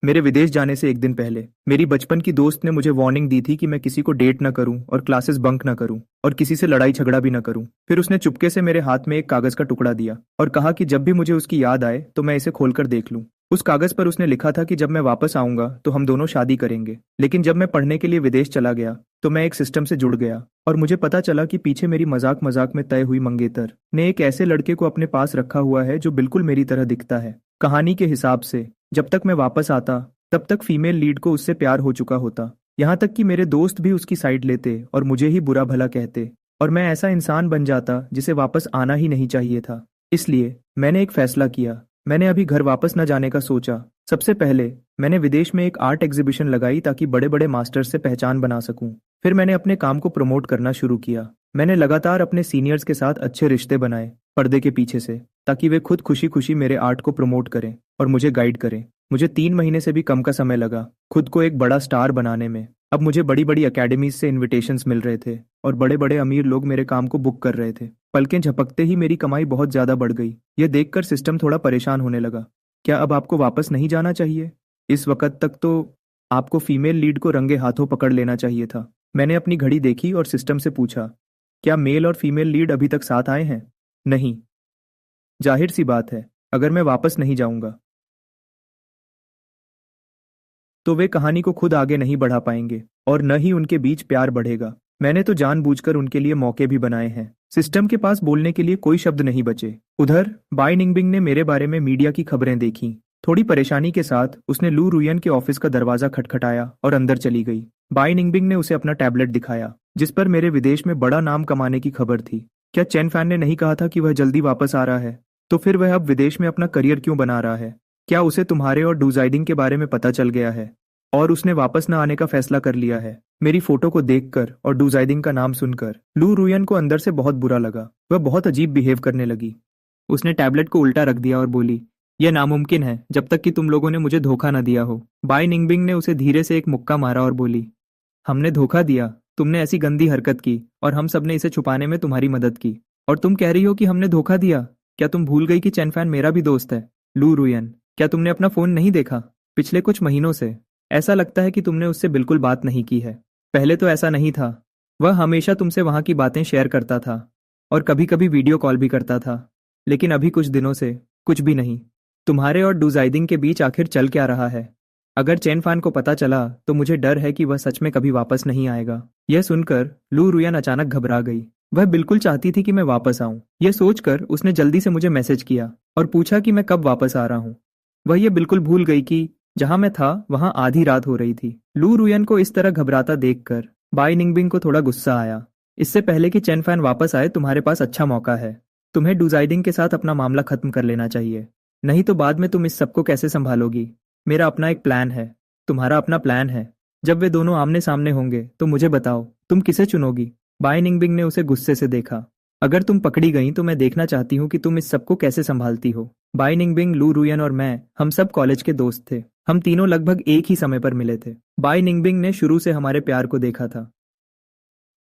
मेरे विदेश जाने से एक दिन पहले मेरी बचपन की दोस्त ने मुझे वार्निंग दी थी कि मैं किसी को डेट न करूं और क्लासेस बंक न करूं और किसी से लड़ाई झगड़ा भी न करूं। फिर उसने चुपके से मेरे हाथ में एक कागज का टुकड़ा दिया और कहा कि जब भी मुझे उसकी याद आए तो मैं इसे खोलकर देख लूं। उस कागज पर उसने लिखा था कि जब मैं वापस आऊंगा तो हम दोनों शादी करेंगे। लेकिन जब मैं पढ़ने के लिए विदेश चला गया तो मैं एक सिस्टम से जुड़ गया और मुझे पता चला कि पीछे मेरी मजाक मजाक में तय हुई मंगेतर ने एक ऐसे लड़के को अपने पास रखा हुआ है जो बिल्कुल मेरी तरह दिखता है। कहानी के हिसाब से जब तक मैं वापस आता तब तक फीमेल लीड को उससे प्यार हो चुका होता। यहाँ तक कि मेरे दोस्त भी उसकी साइड लेते और मुझे ही बुरा भला कहते और मैं ऐसा इंसान बन जाता जिसे वापस आना ही नहीं चाहिए था। इसलिए मैंने एक फैसला किया। मैंने अभी घर वापस न जाने का सोचा। सबसे पहले मैंने विदेश में एक आर्ट एग्जीबिशन लगाई ताकि बड़े बड़े मास्टर्स से पहचान बना सकूं। फिर मैंने अपने काम को प्रमोट करना शुरू किया। मैंने लगातार अपने सीनियर्स के साथ अच्छे रिश्ते बनाए पर्दे के पीछे से, ताकि वे खुद खुशी खुशी मेरे आर्ट को प्रमोट करें और मुझे गाइड करें। मुझे 3 महीने से भी कम का समय लगा खुद को एक बड़ा स्टार बनाने में। अब मुझे बड़ी बड़ी अकेडमीज से इनविटेशंस मिल रहे थे और बड़े बड़े अमीर लोग मेरे काम को बुक कर रहे थे। पलकें झपकते ही मेरी कमाई बहुत ज्यादा बढ़ गई। यह देखकर सिस्टम थोड़ा परेशान होने लगा। क्या अब आपको वापस नहीं जाना चाहिए? इस वक्त तक तो आपको फीमेल लीड को रंगे हाथों पकड़ लेना चाहिए था। मैंने अपनी घड़ी देखी और सिस्टम से पूछा, क्या मेल और फीमेल लीड अभी तक साथ आए हैं? नहीं। जाहिर सी बात है, अगर मैं वापस नहीं जाऊंगा तो वे कहानी को खुद आगे नहीं बढ़ा पाएंगे और न ही उनके बीच प्यार बढ़ेगा। मैंने तो जानबूझकर उनके लिए मौके भी बनाए हैं। सिस्टम के पास बोलने के लिए कोई शब्द नहीं बचे। उधर बाई निंगबिंग ने मेरे बारे में मीडिया की खबरें देखी। थोड़ी परेशानी के साथ उसने लू रुयन के ऑफिस का दरवाजा खटखटाया और अंदर चली गई। बाई निंगबिंग ने उसे अपना टैबलेट दिखाया जिस पर मेरे विदेश में बड़ा नाम कमाने की खबर थी। क्या चेन फैन ने नहीं कहा था कि वह जल्दी वापस आ रहा है? तो फिर वह अब विदेश में अपना करियर क्यों बना रहा है? क्या उसे तुम्हारे और डूजाइडिंग के बारे में पता चल गया है और उसने वापस न आने का फैसला कर लिया है? मेरी फोटो को देखकर और डूजाइडिंग का नाम सुनकर लू रुयन को अंदर से बहुत बुरा लगा। वह बहुत अजीब बिहेव करने लगी। उसने टैबलेट को उल्टा रख दिया और बोली, यह नामुमकिन है जब तक कि तुम लोगों ने मुझे धोखा न दिया हो। बाई निंगबिंग ने उसे धीरे से एक मुक्का मारा और बोली, हमने धोखा दिया? तुमने ऐसी गंदी हरकत की और हम सब ने इसे छुपाने में तुम्हारी मदद की और तुम कह रही हो कि हमने धोखा दिया? क्या तुम भूल गई कि चेन फैन मेरा भी दोस्त है? लू रुयन, क्या तुमने अपना फोन नहीं देखा? पिछले कुछ महीनों से ऐसा लगता है कि तुमने उससे बिल्कुल बात नहीं की है। पहले तो ऐसा नहीं था। वह हमेशा तुमसे वहां की बातें शेयर करता था और कभी कभी वीडियो कॉल भी करता था। लेकिन अभी कुछ दिनों से कुछ भी नहीं। तुम्हारे और डूजाइडिंग के बीच आखिर चल क्या रहा है? अगर चेन फान को पता चला तो मुझे डर है कि वह सच में कभी वापस नहीं आएगा। यह सुनकर लू रुयन अचानक घबरा गई। वह बिल्कुल चाहती थी कि मैं वापस आऊं। यह सोचकर उसने जल्दी से मुझे मैसेज किया और पूछा कि मैं कब वापस आ रहा हूं। वह यह बिल्कुल भूल गई कि जहां मैं था वहां आधी रात हो रही थी। लू रुयन को इस तरह घबराता देखकर बाई निंगबिंग को थोड़ा गुस्सा आया। इससे पहले कि चेन फैन वापस आए तुम्हारे पास अच्छा मौका है। तुम्हें डूजाइडिंग के साथ अपना मामला खत्म कर लेना चाहिए, नहीं तो बाद में तुम इस सबको कैसे संभालोगी? मेरा अपना एक प्लान है, तुम्हारा अपना प्लान है। जब वे दोनों आमने सामने होंगे तो मुझे बताओ तुम किसे चुनोगी? बाई निंगबिंग ने उसे गुस्से से देखा। अगर तुम पकड़ी गई तो मैं देखना चाहती हूँ कि तुम इस सबको कैसे संभालती हो। बाई निंगबिंग, लू रुयन और मैं, हम सब कॉलेज के दोस्त थे। हम तीनों लगभग एक ही समय पर मिले थे। बाई निंगबिंग ने शुरू से हमारे प्यार को देखा था।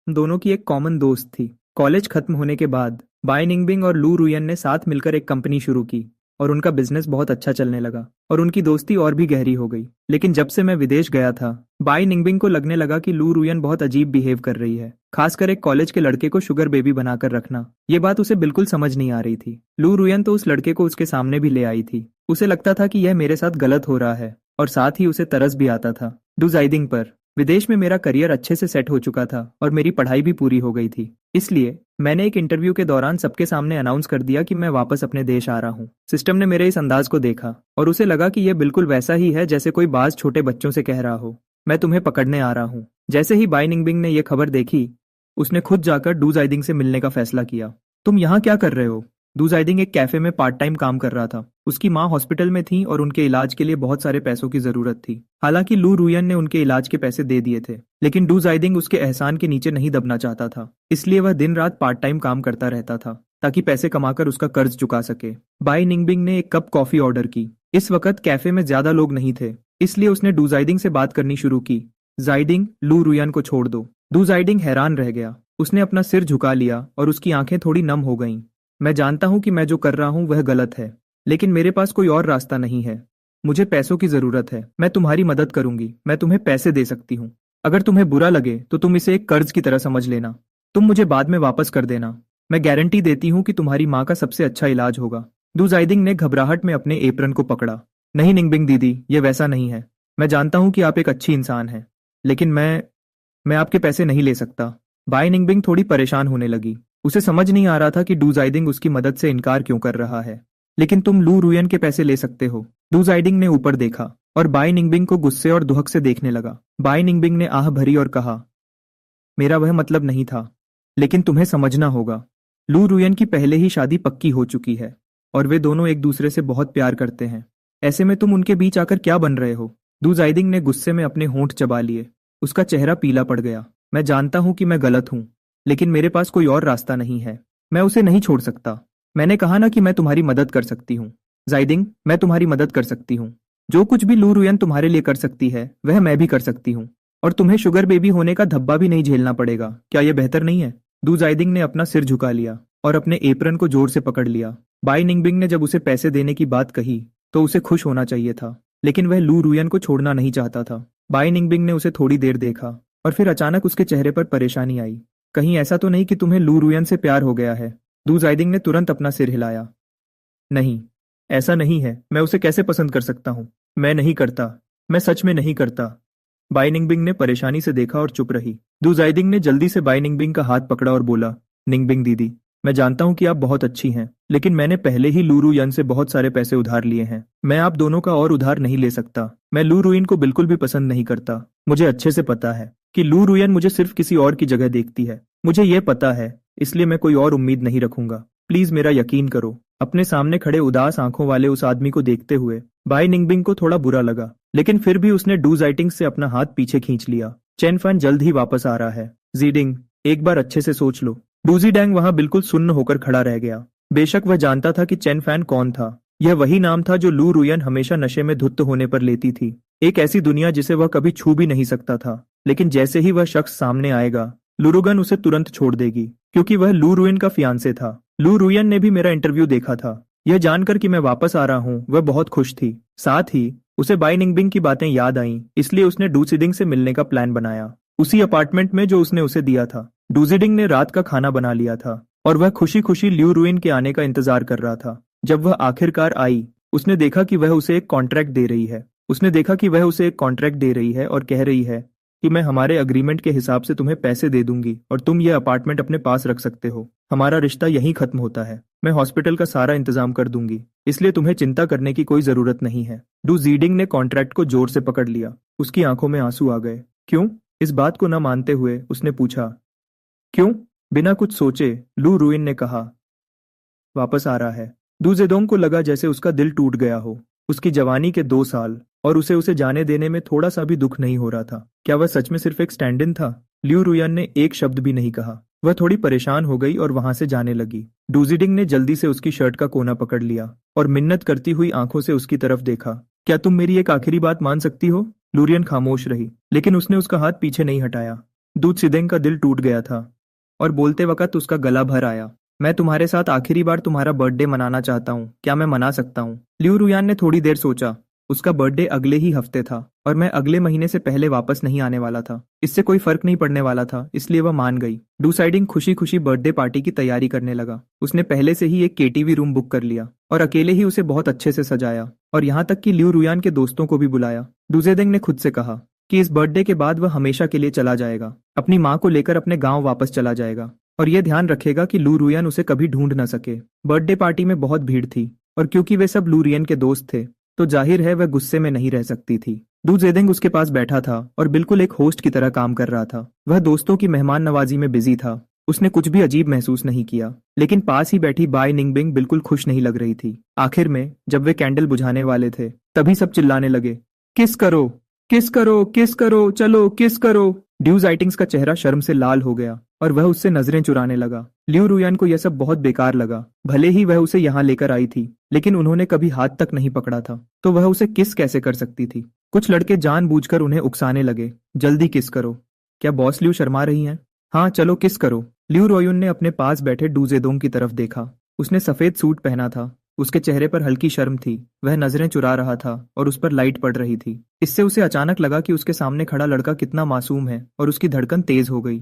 हम दोनों की एक कॉमन दोस्त थी। कॉलेज खत्म होने के बाद बाई निंगबिंग और लू रुयन ने साथ मिलकर एक कंपनी शुरू की और उनका बिजनेस बहुत अच्छा चलने लगा और उनकी दोस्ती और भी गहरी हो गई। लेकिन जब से मैं विदेश गया था, बाई निंगबिंग को लगने लगा कि लू रुयन बहुत अजीब बिहेव कर रही है, खासकर एक कॉलेज के लड़के को शुगर बेबी बनाकर रखना। ये बात उसे बिल्कुल समझ नहीं आ रही थी। लू रुयन तो उस लड़के को उसके सामने भी ले आई थी। उसे लगता था कि यह मेरे साथ गलत हो रहा है और साथ ही उसे तरस भी आता था डूजाइडिंग पर। विदेश में मेरा करियर अच्छे से सेट हो चुका था और मेरी पढ़ाई भी पूरी हो गई थी। इसलिए मैंने एक इंटरव्यू के दौरान सबके सामने अनाउंस कर दिया कि मैं वापस अपने देश आ रहा हूँ। सिस्टम ने मेरे इस अंदाज को देखा और उसे लगा कि यह बिल्कुल वैसा ही है जैसे कोई बाज छोटे बच्चों से कह रहा हो, मैं तुम्हें पकड़ने आ रहा हूँ। जैसे ही बाई निंगबिंग ने यह खबर देखी, उसने खुद जाकर डूजाइडिंग से मिलने का फैसला किया। तुम यहाँ क्या कर रहे हो? डूजाइडिंग एक कैफे में पार्ट टाइम काम कर रहा था। उसकी माँ हॉस्पिटल में थी और उनके इलाज के लिए बहुत सारे पैसों की जरूरत थी। हालांकि लू रुयन ने उनके इलाज के पैसे दे दिए थे, लेकिन डूजाइडिंग उसके एहसान के नीचे नहीं दबना चाहता था। इसलिए वह दिन रात पार्ट टाइम काम करता रहता था ताकि पैसे कमाकर उसका कर्ज चुका सके। बाई निंगबिंग ने एक कप कॉफी ऑर्डर की। इस वक्त कैफे में ज्यादा लोग नहीं थे, इसलिए उसने डूजाइडिंग से बात करनी शुरू की। जाइडिंग, लू रुयन को छोड़ दो। डूजाइडिंग हैरान रह गया। उसने अपना सिर झुका लिया और उसकी आंखें थोड़ी नम हो गईं। मैं जानता हूं कि मैं जो कर रहा हूं वह गलत है, लेकिन मेरे पास कोई और रास्ता नहीं है। मुझे पैसों की जरूरत है, मैं तुम्हारी मदद करूंगी, मैं तुम्हें पैसे दे सकती हूँ। अगर तुम्हें बुरा लगे तो तुम इसे एक कर्ज की तरह समझ लेना। तुम मुझे बाद में वापस कर देना। मैं गारंटी देती हूँ कि तुम्हारी माँ का सबसे अच्छा इलाज होगा। डू जाइदिंग ने घबराहट में अपने एप्रन को पकड़ा। नहीं निंगबिंग दीदी, ये वैसा नहीं है। मैं जानता हूँ कि आप एक अच्छी इंसान हैं, लेकिन मैं आपके पैसे नहीं ले सकता। बाय निंगबिंग थोड़ी परेशान होने लगी। उसे समझ नहीं आ रहा था कि डू जाइदिंग उसकी मदद से इनकार क्यों कर रहा है। लेकिन तुम लू रुयन के पैसे ले सकते हो। डू जाइडिंग ने ऊपर देखा और बाय निंगबिंग को गुस्से और दुहक से देखने लगा। बाय निंगबिंग ने आह भरी और कहा, मेरा वह मतलब नहीं था, लेकिन तुम्हें समझना होगा। लू रुयन की पहले ही शादी पक्की हो चुकी है और वे दोनों एक दूसरे से बहुत प्यार करते हैं। ऐसे में तुम उनके बीच आकर क्या बन रहे हो? डू जाइदिंग ने गुस्से में अपने होंठ चबा लिए। उसका चेहरा पीला पड़ गया। मैं जानता हूं कि मैं गलत हूं, लेकिन मेरे पास कोई और रास्ता नहीं है। मैं उसे नहीं छोड़ सकता। मैंने कहा ना कि मैं तुम्हारी मदद कर सकती हूँ। जाइदिंग, मैं तुम्हारी मदद कर सकती हूँ। जो कुछ भी लू रुयन तुम्हारे लिए कर सकती है वह मैं भी कर सकती हूँ। और तुम्हें शुगर बेबी होने का धब्बा भी नहीं झेलना पड़ेगा। क्या यह बेहतर नहीं है? डू जाइदिंग ने अपना सिर झुका लिया और अपने एप्रन को जोर से पकड़ लिया। बाय निंगबिंग ने जब उसे पैसे देने की बात कही तो उसे खुश होना चाहिए था, लेकिन वह लू रुयन को छोड़ना नहीं चाहता था। बाय निंगबिंग ने उसे थोड़ी देर देखा और फिर अचानक उसके चेहरे पर परेशानी आई। कहीं ऐसा तो नहीं कि तुम्हें लू रुयन से प्यार हो गया है? डू जाइदिंग ने तुरंत अपना सिर हिलाया। नहीं, ऐसा नहीं है। मैं उसे कैसे पसंद कर सकता हूँ? मैं नहीं करता। मैं सच में नहीं करता। बाई निंगबिंग ने परेशानी से देखा और चुप रही। डू जाइदिंग ने जल्दी से बाई निंगबिंग का हाथ पकड़ा और बोला, निंगबिंग दीदी, मैं जानता हूँ कि आप बहुत अच्छी हैं, लेकिन मैंने पहले ही लू रुयन से बहुत सारे पैसे उधार लिए हैं। मैं आप दोनों का और उधार नहीं ले सकता। मैं लू रुयन को बिल्कुल भी पसंद नहीं करता। मुझे अच्छे से पता है कि लू रुयन मुझे सिर्फ किसी और की जगह देखती है। मुझे यह पता है, इसलिए मैं कोई और उम्मीद नहीं रखूंगा। प्लीज मेरा यकीन करो। अपने सामने खड़े उदास आंखों वाले उस आदमी को देखते हुए बाई निंगबिंग को थोड़ा बुरा लगा, लेकिन फिर भी उसने डू जाइटिंग से अपना हाथ पीछे खींच लिया। चेन फैन जल्द ही वापस आ रहा है। जीडिंग, एक बार अच्छे से सोच लो। डूजी डैंग वहां बिल्कुल सुन्न होकर खड़ा रह गया। बेशक वह जानता था कि चेन फैन कौन था। यह वही नाम था जो लू रुयन हमेशा नशे में धुत होने पर लेती थी। एक ऐसी दुनिया जिसे वह कभी छू भी नहीं सकता था, लेकिन जैसे ही वह शख्स सामने आएगा, लुरुगन उसे तुरंत छोड़ देगी, क्योंकि वह लू रुयन का फियांसे था। लू रुयन ने भी मेरा इंटरव्यू देखा था। यह जानकर कि मैं वापस आ रहा हूँ वह बहुत खुश थी। साथ ही उसे बाई निंगबिंग की बातें याद आईं, इसलिए उसने डूसिडिंग से मिलने का प्लान बनाया, उसी अपार्टमेंट में जो उसने उसे दिया था। डूसिडिंग ने रात का खाना बना लिया था और वह खुशी खुशी ल्यू रुइन के आने का इंतजार कर रहा था। जब वह आखिरकार आई, उसने देखा कि वह उसे एक कॉन्ट्रैक्ट दे रही है और कह रही है कि मैं हमारे अग्रीमेंट के हिसाब से तुम्हें पैसे दे दूंगी और तुम ये अपार्टमेंट अपने पास रख सकते हो। हमारा रिश्ता यहीं खत्म होता है। मैं हॉस्पिटल का सारा इंतजाम कर दूंगी, इसलिए तुम्हें चिंता करने की कोई जरूरत नहीं है। डू जीडिंग ने कॉन्ट्रैक्ट को जोर से पकड़ लिया। उसकी आंखों में आंसू आ गए। क्यों? इस बात को न मानते हुए उसने पूछा। क्यों? बिना कुछ सोचे लू रुइन ने कहा, वापस आ रहा है। डू जेडोंग को लगा जैसे उसका दिल टूट गया हो। उसकी जवानी के 2 साल और उसे जाने देने में थोड़ा सा भी दुख नहीं हो रहा था। क्या वह सच में सिर्फ एक स्टैंड इन था? ल्यू रुयन ने एक शब्द भी नहीं कहा। वह थोड़ी परेशान हो गई और वहां से जाने लगी। डूजिडिंग ने जल्दी से उसकी शर्ट का कोना पकड़ लिया और मिन्नत करती हुई आंखों से उसकी तरफ देखा। क्या तुम मेरी एक आखिरी बात मान सकती हो? लूरियन खामोश रही, लेकिन उसने उसका हाथ पीछे नहीं हटाया। डूजिडिंग का दिल टूट गया था और बोलते वक्त उसका गला भर आया। मैं तुम्हारे साथ आखिरी बार तुम्हारा बर्थडे मनाना चाहता हूँ। क्या मैं मना सकता हूँ? ल्यू रुयान ने थोड़ी देर सोचा। उसका बर्थडे अगले ही हफ्ते था और मैं अगले महीने से पहले वापस नहीं आने वाला था। इससे कोई फर्क नहीं पड़ने वाला था, इसलिए वह मान गई। डूसाइडिंग खुशी खुशी बर्थडे पार्टी की तैयारी करने लगा। उसने पहले से ही एक केटीवी रूम बुक कर लिया और अकेले ही उसे बहुत अच्छे से सजाया और यहाँ तक कि ल्यू रुयान के दोस्तों को भी बुलाया। डूजेदेंग ने खुद से कहा कि इस बर्थडे के बाद वह हमेशा के लिए चला जाएगा, अपनी माँ को लेकर अपने गाँव वापस चला जाएगा और यह ध्यान रखेगा कि लू रुयन उसे कभी ढूंढ न सके। बर्थडे पार्टी में बहुत भीड़ थी और क्योंकि वे सब लू रुयन के दोस्त थे तो जाहिर है वह गुस्से में नहीं रह सकती थी। डू जेदेंग उसके पास बैठा था और बिल्कुल एक होस्ट की तरह काम कर रहा था। वह दोस्तों की मेहमान नवाजी में बिजी था। उसने कुछ भी अजीब महसूस नहीं किया, लेकिन पास ही बैठी बाय निंगबिंग बिल्कुल खुश नहीं लग रही थी। आखिर में जब वे कैंडल बुझाने वाले थे तभी सब चिल्लाने लगे, किस करो, किस करो, किस करो, चलो किस करो। ड्यू जाइटिंग्स का चेहरा शर्म से लाल हो गया और वह उससे नजरें चुराने लगा। ल्यू रुयान को यह सब बहुत बेकार लगा। भले ही वह उसे यहाँ लेकर आई थी, लेकिन उन्होंने कभी हाथ तक नहीं पकड़ा था, तो वह उसे किस कैसे कर सकती थी। कुछ लड़के जानबूझकर उन्हें उकसाने लगे, जल्दी किस करो। क्या बॉस ल्यू शर्मा रही हैं? हाँ चलो किस करो। ल्यू रोयुन ने अपने पास बैठे डू जेडोंग की तरफ देखा। उसने सफेद सूट पहना था, उसके चेहरे पर हल्की शर्म थी। वह नजरें चुरा रहा था और उस पर लाइट पड़ रही थी। इससे उसे अचानक लगा कि उसके सामने खड़ा लड़का कितना मासूम है और उसकी धड़कन तेज हो गई।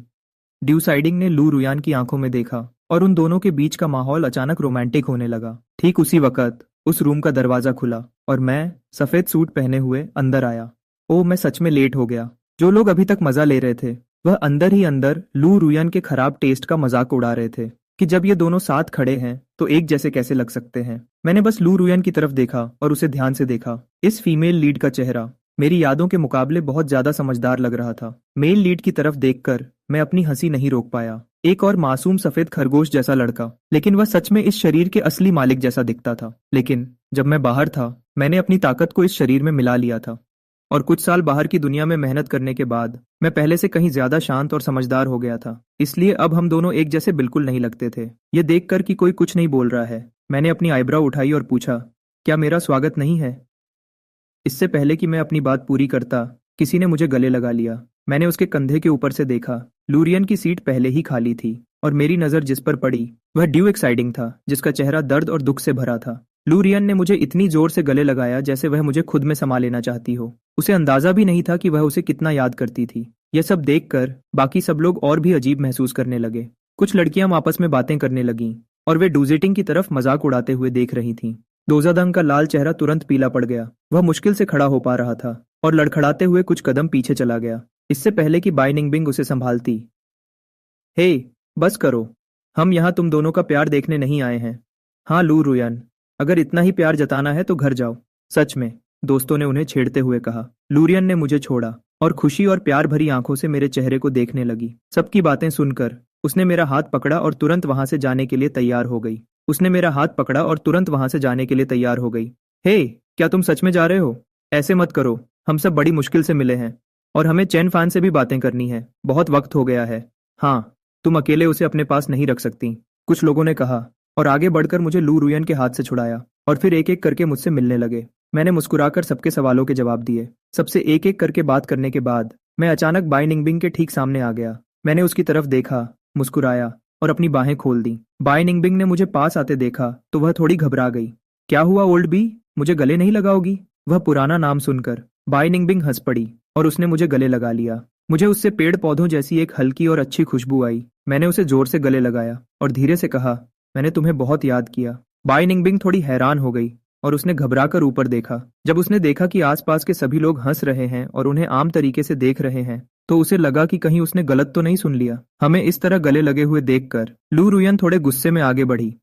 ड्यू साइडिंग ने लू रुयान की आंखों में देखा और उन दोनों के बीच का माहौल अचानक रोमांटिक होने लगा। ठीक उसी वक्त उस रूम का दरवाजा खुला और मैं, सफेद सूट पहने हुए, अंदर आया। ओ, मैं सच में लेट हो गया। जो लोग अभी तक मजा ले रहे थे वह अंदर ही अंदर लू रुयान के खराब टेस्ट का मजाक उड़ा रहे थे कि जब ये दोनों साथ खड़े हैं तो एक जैसे कैसे लग सकते हैं। मैंने बस लू रुयान की तरफ देखा और उसे ध्यान से देखा। इस फीमेल लीड का चेहरा मेरी यादों के मुकाबले बहुत ज्यादा समझदार लग रहा था। मेल लीड की तरफ देखकर मैं अपनी हंसी नहीं रोक पाया। एक और मासूम सफेद खरगोश जैसा लड़का, लेकिन वह सच में इस शरीर के असली मालिक जैसा दिखता था। लेकिन जब मैं बाहर था मैंने अपनी ताकत को इस शरीर में मिला लिया था और कुछ साल बाहर की दुनिया में मेहनत करने के बाद मैं पहले से कहीं ज्यादा शांत और समझदार हो गया था। इसलिए अब हम दोनों एक जैसे बिल्कुल नहीं लगते थे। यह देखकर कि कोई कुछ नहीं बोल रहा है, मैंने अपनी आईब्रो उठाई और पूछा, क्या मेरा स्वागत नहीं है? इससे पहले कि मैं अपनी बात पूरी करता किसी ने मुझे गले लगा लिया। मैंने उसके कंधे के ऊपर से देखा। लूरियन की सीट पहले ही खाली थी और मेरी नजर जिस पर पड़ी वह ड्यू एक्साइडिंग था, जिसका चेहरा दर्द और दुख से भरा था। लूरियन ने मुझे इतनी जोर से गले लगाया जैसे वह मुझे खुद में समा लेना चाहती हो। उसे अंदाजा भी नहीं था कि वह उसे कितना याद करती थी। यह सब देखकर बाकी सब लोग और भी अजीब महसूस करने लगे। कुछ लड़कियां आपस में बातें करने लगीं और वे डूजेटिंग की तरफ मजाक उड़ाते हुए देख रही थीं। दोजादंग का लाल चेहरा तुरंत पीला पड़ गया। वह मुश्किल से खड़ा हो पा रहा था और लड़खड़ाते हुए कुछ कदम पीछे चला गया, इससे पहले कि बाई निंगबिंग उसे संभालती। हे, बस करो, हम यहाँ तुम दोनों का प्यार देखने नहीं आए हैं। हाँ लू रुयान, अगर इतना ही प्यार जताना है तो घर जाओ। सच में, दोस्तों ने उन्हें छेड़ते हुए कहा। लूरियन ने मुझे छोड़ा और खुशी और प्यार भरी आंखों से मेरे चेहरे को देखने लगी। सबकी बातें सुनकर उसने मेरा हाथ पकड़ा और तुरंत वहां से जाने के लिए तैयार हो गई। हे, क्या तुम सच में जा रहे हो? ऐसे मत करो, हम सब बड़ी मुश्किल से मिले हैं और हमें चैन फान से भी बातें करनी है। बहुत वक्त हो गया है। हाँ, तुम अकेले उसे अपने पास नहीं रख सकती, कुछ लोगों ने कहा और आगे बढ़कर मुझे लू रुयन के हाथ से छुड़ाया और फिर एक एक करके मुझसे मिलने लगे। मैंने मुस्कुराकर सबके सवालों के जवाब दिए। सबसे एक एक करके बात करने के बाद मैं अचानक बाई निंगबिंग के ठीक सामने आ गया। मैंने उसकी तरफ देखा, मुस्कुराया और अपनी बाहें खोल दी। बाई निंगबिंग ने मुझे पास आते देखा तो वह थोड़ी घबरा गई। क्या हुआ ओल्ड बी, मुझे गले नहीं लगाओगी? वह पुराना नाम सुनकर बाई निंगबिंग हंस पड़ी और उसने मुझे गले लगा लिया। मुझे उससे पेड़ पौधों जैसी एक हल्की और अच्छी खुशबू आई। मैंने उसे जोर से गले लगाया और धीरे से कहा, मैंने तुम्हें बहुत याद किया। बाई निंगबिंग थोड़ी हैरान हो गई और उसने घबराकर ऊपर देखा। जब उसने देखा कि आसपास के सभी लोग हंस रहे हैं और उन्हें आम तरीके से देख रहे हैं तो उसे लगा कि कहीं उसने गलत तो नहीं सुन लिया। हमें इस तरह गले लगे हुए देखकर लू रुयन थोड़े गुस्से में आगे बढ़ी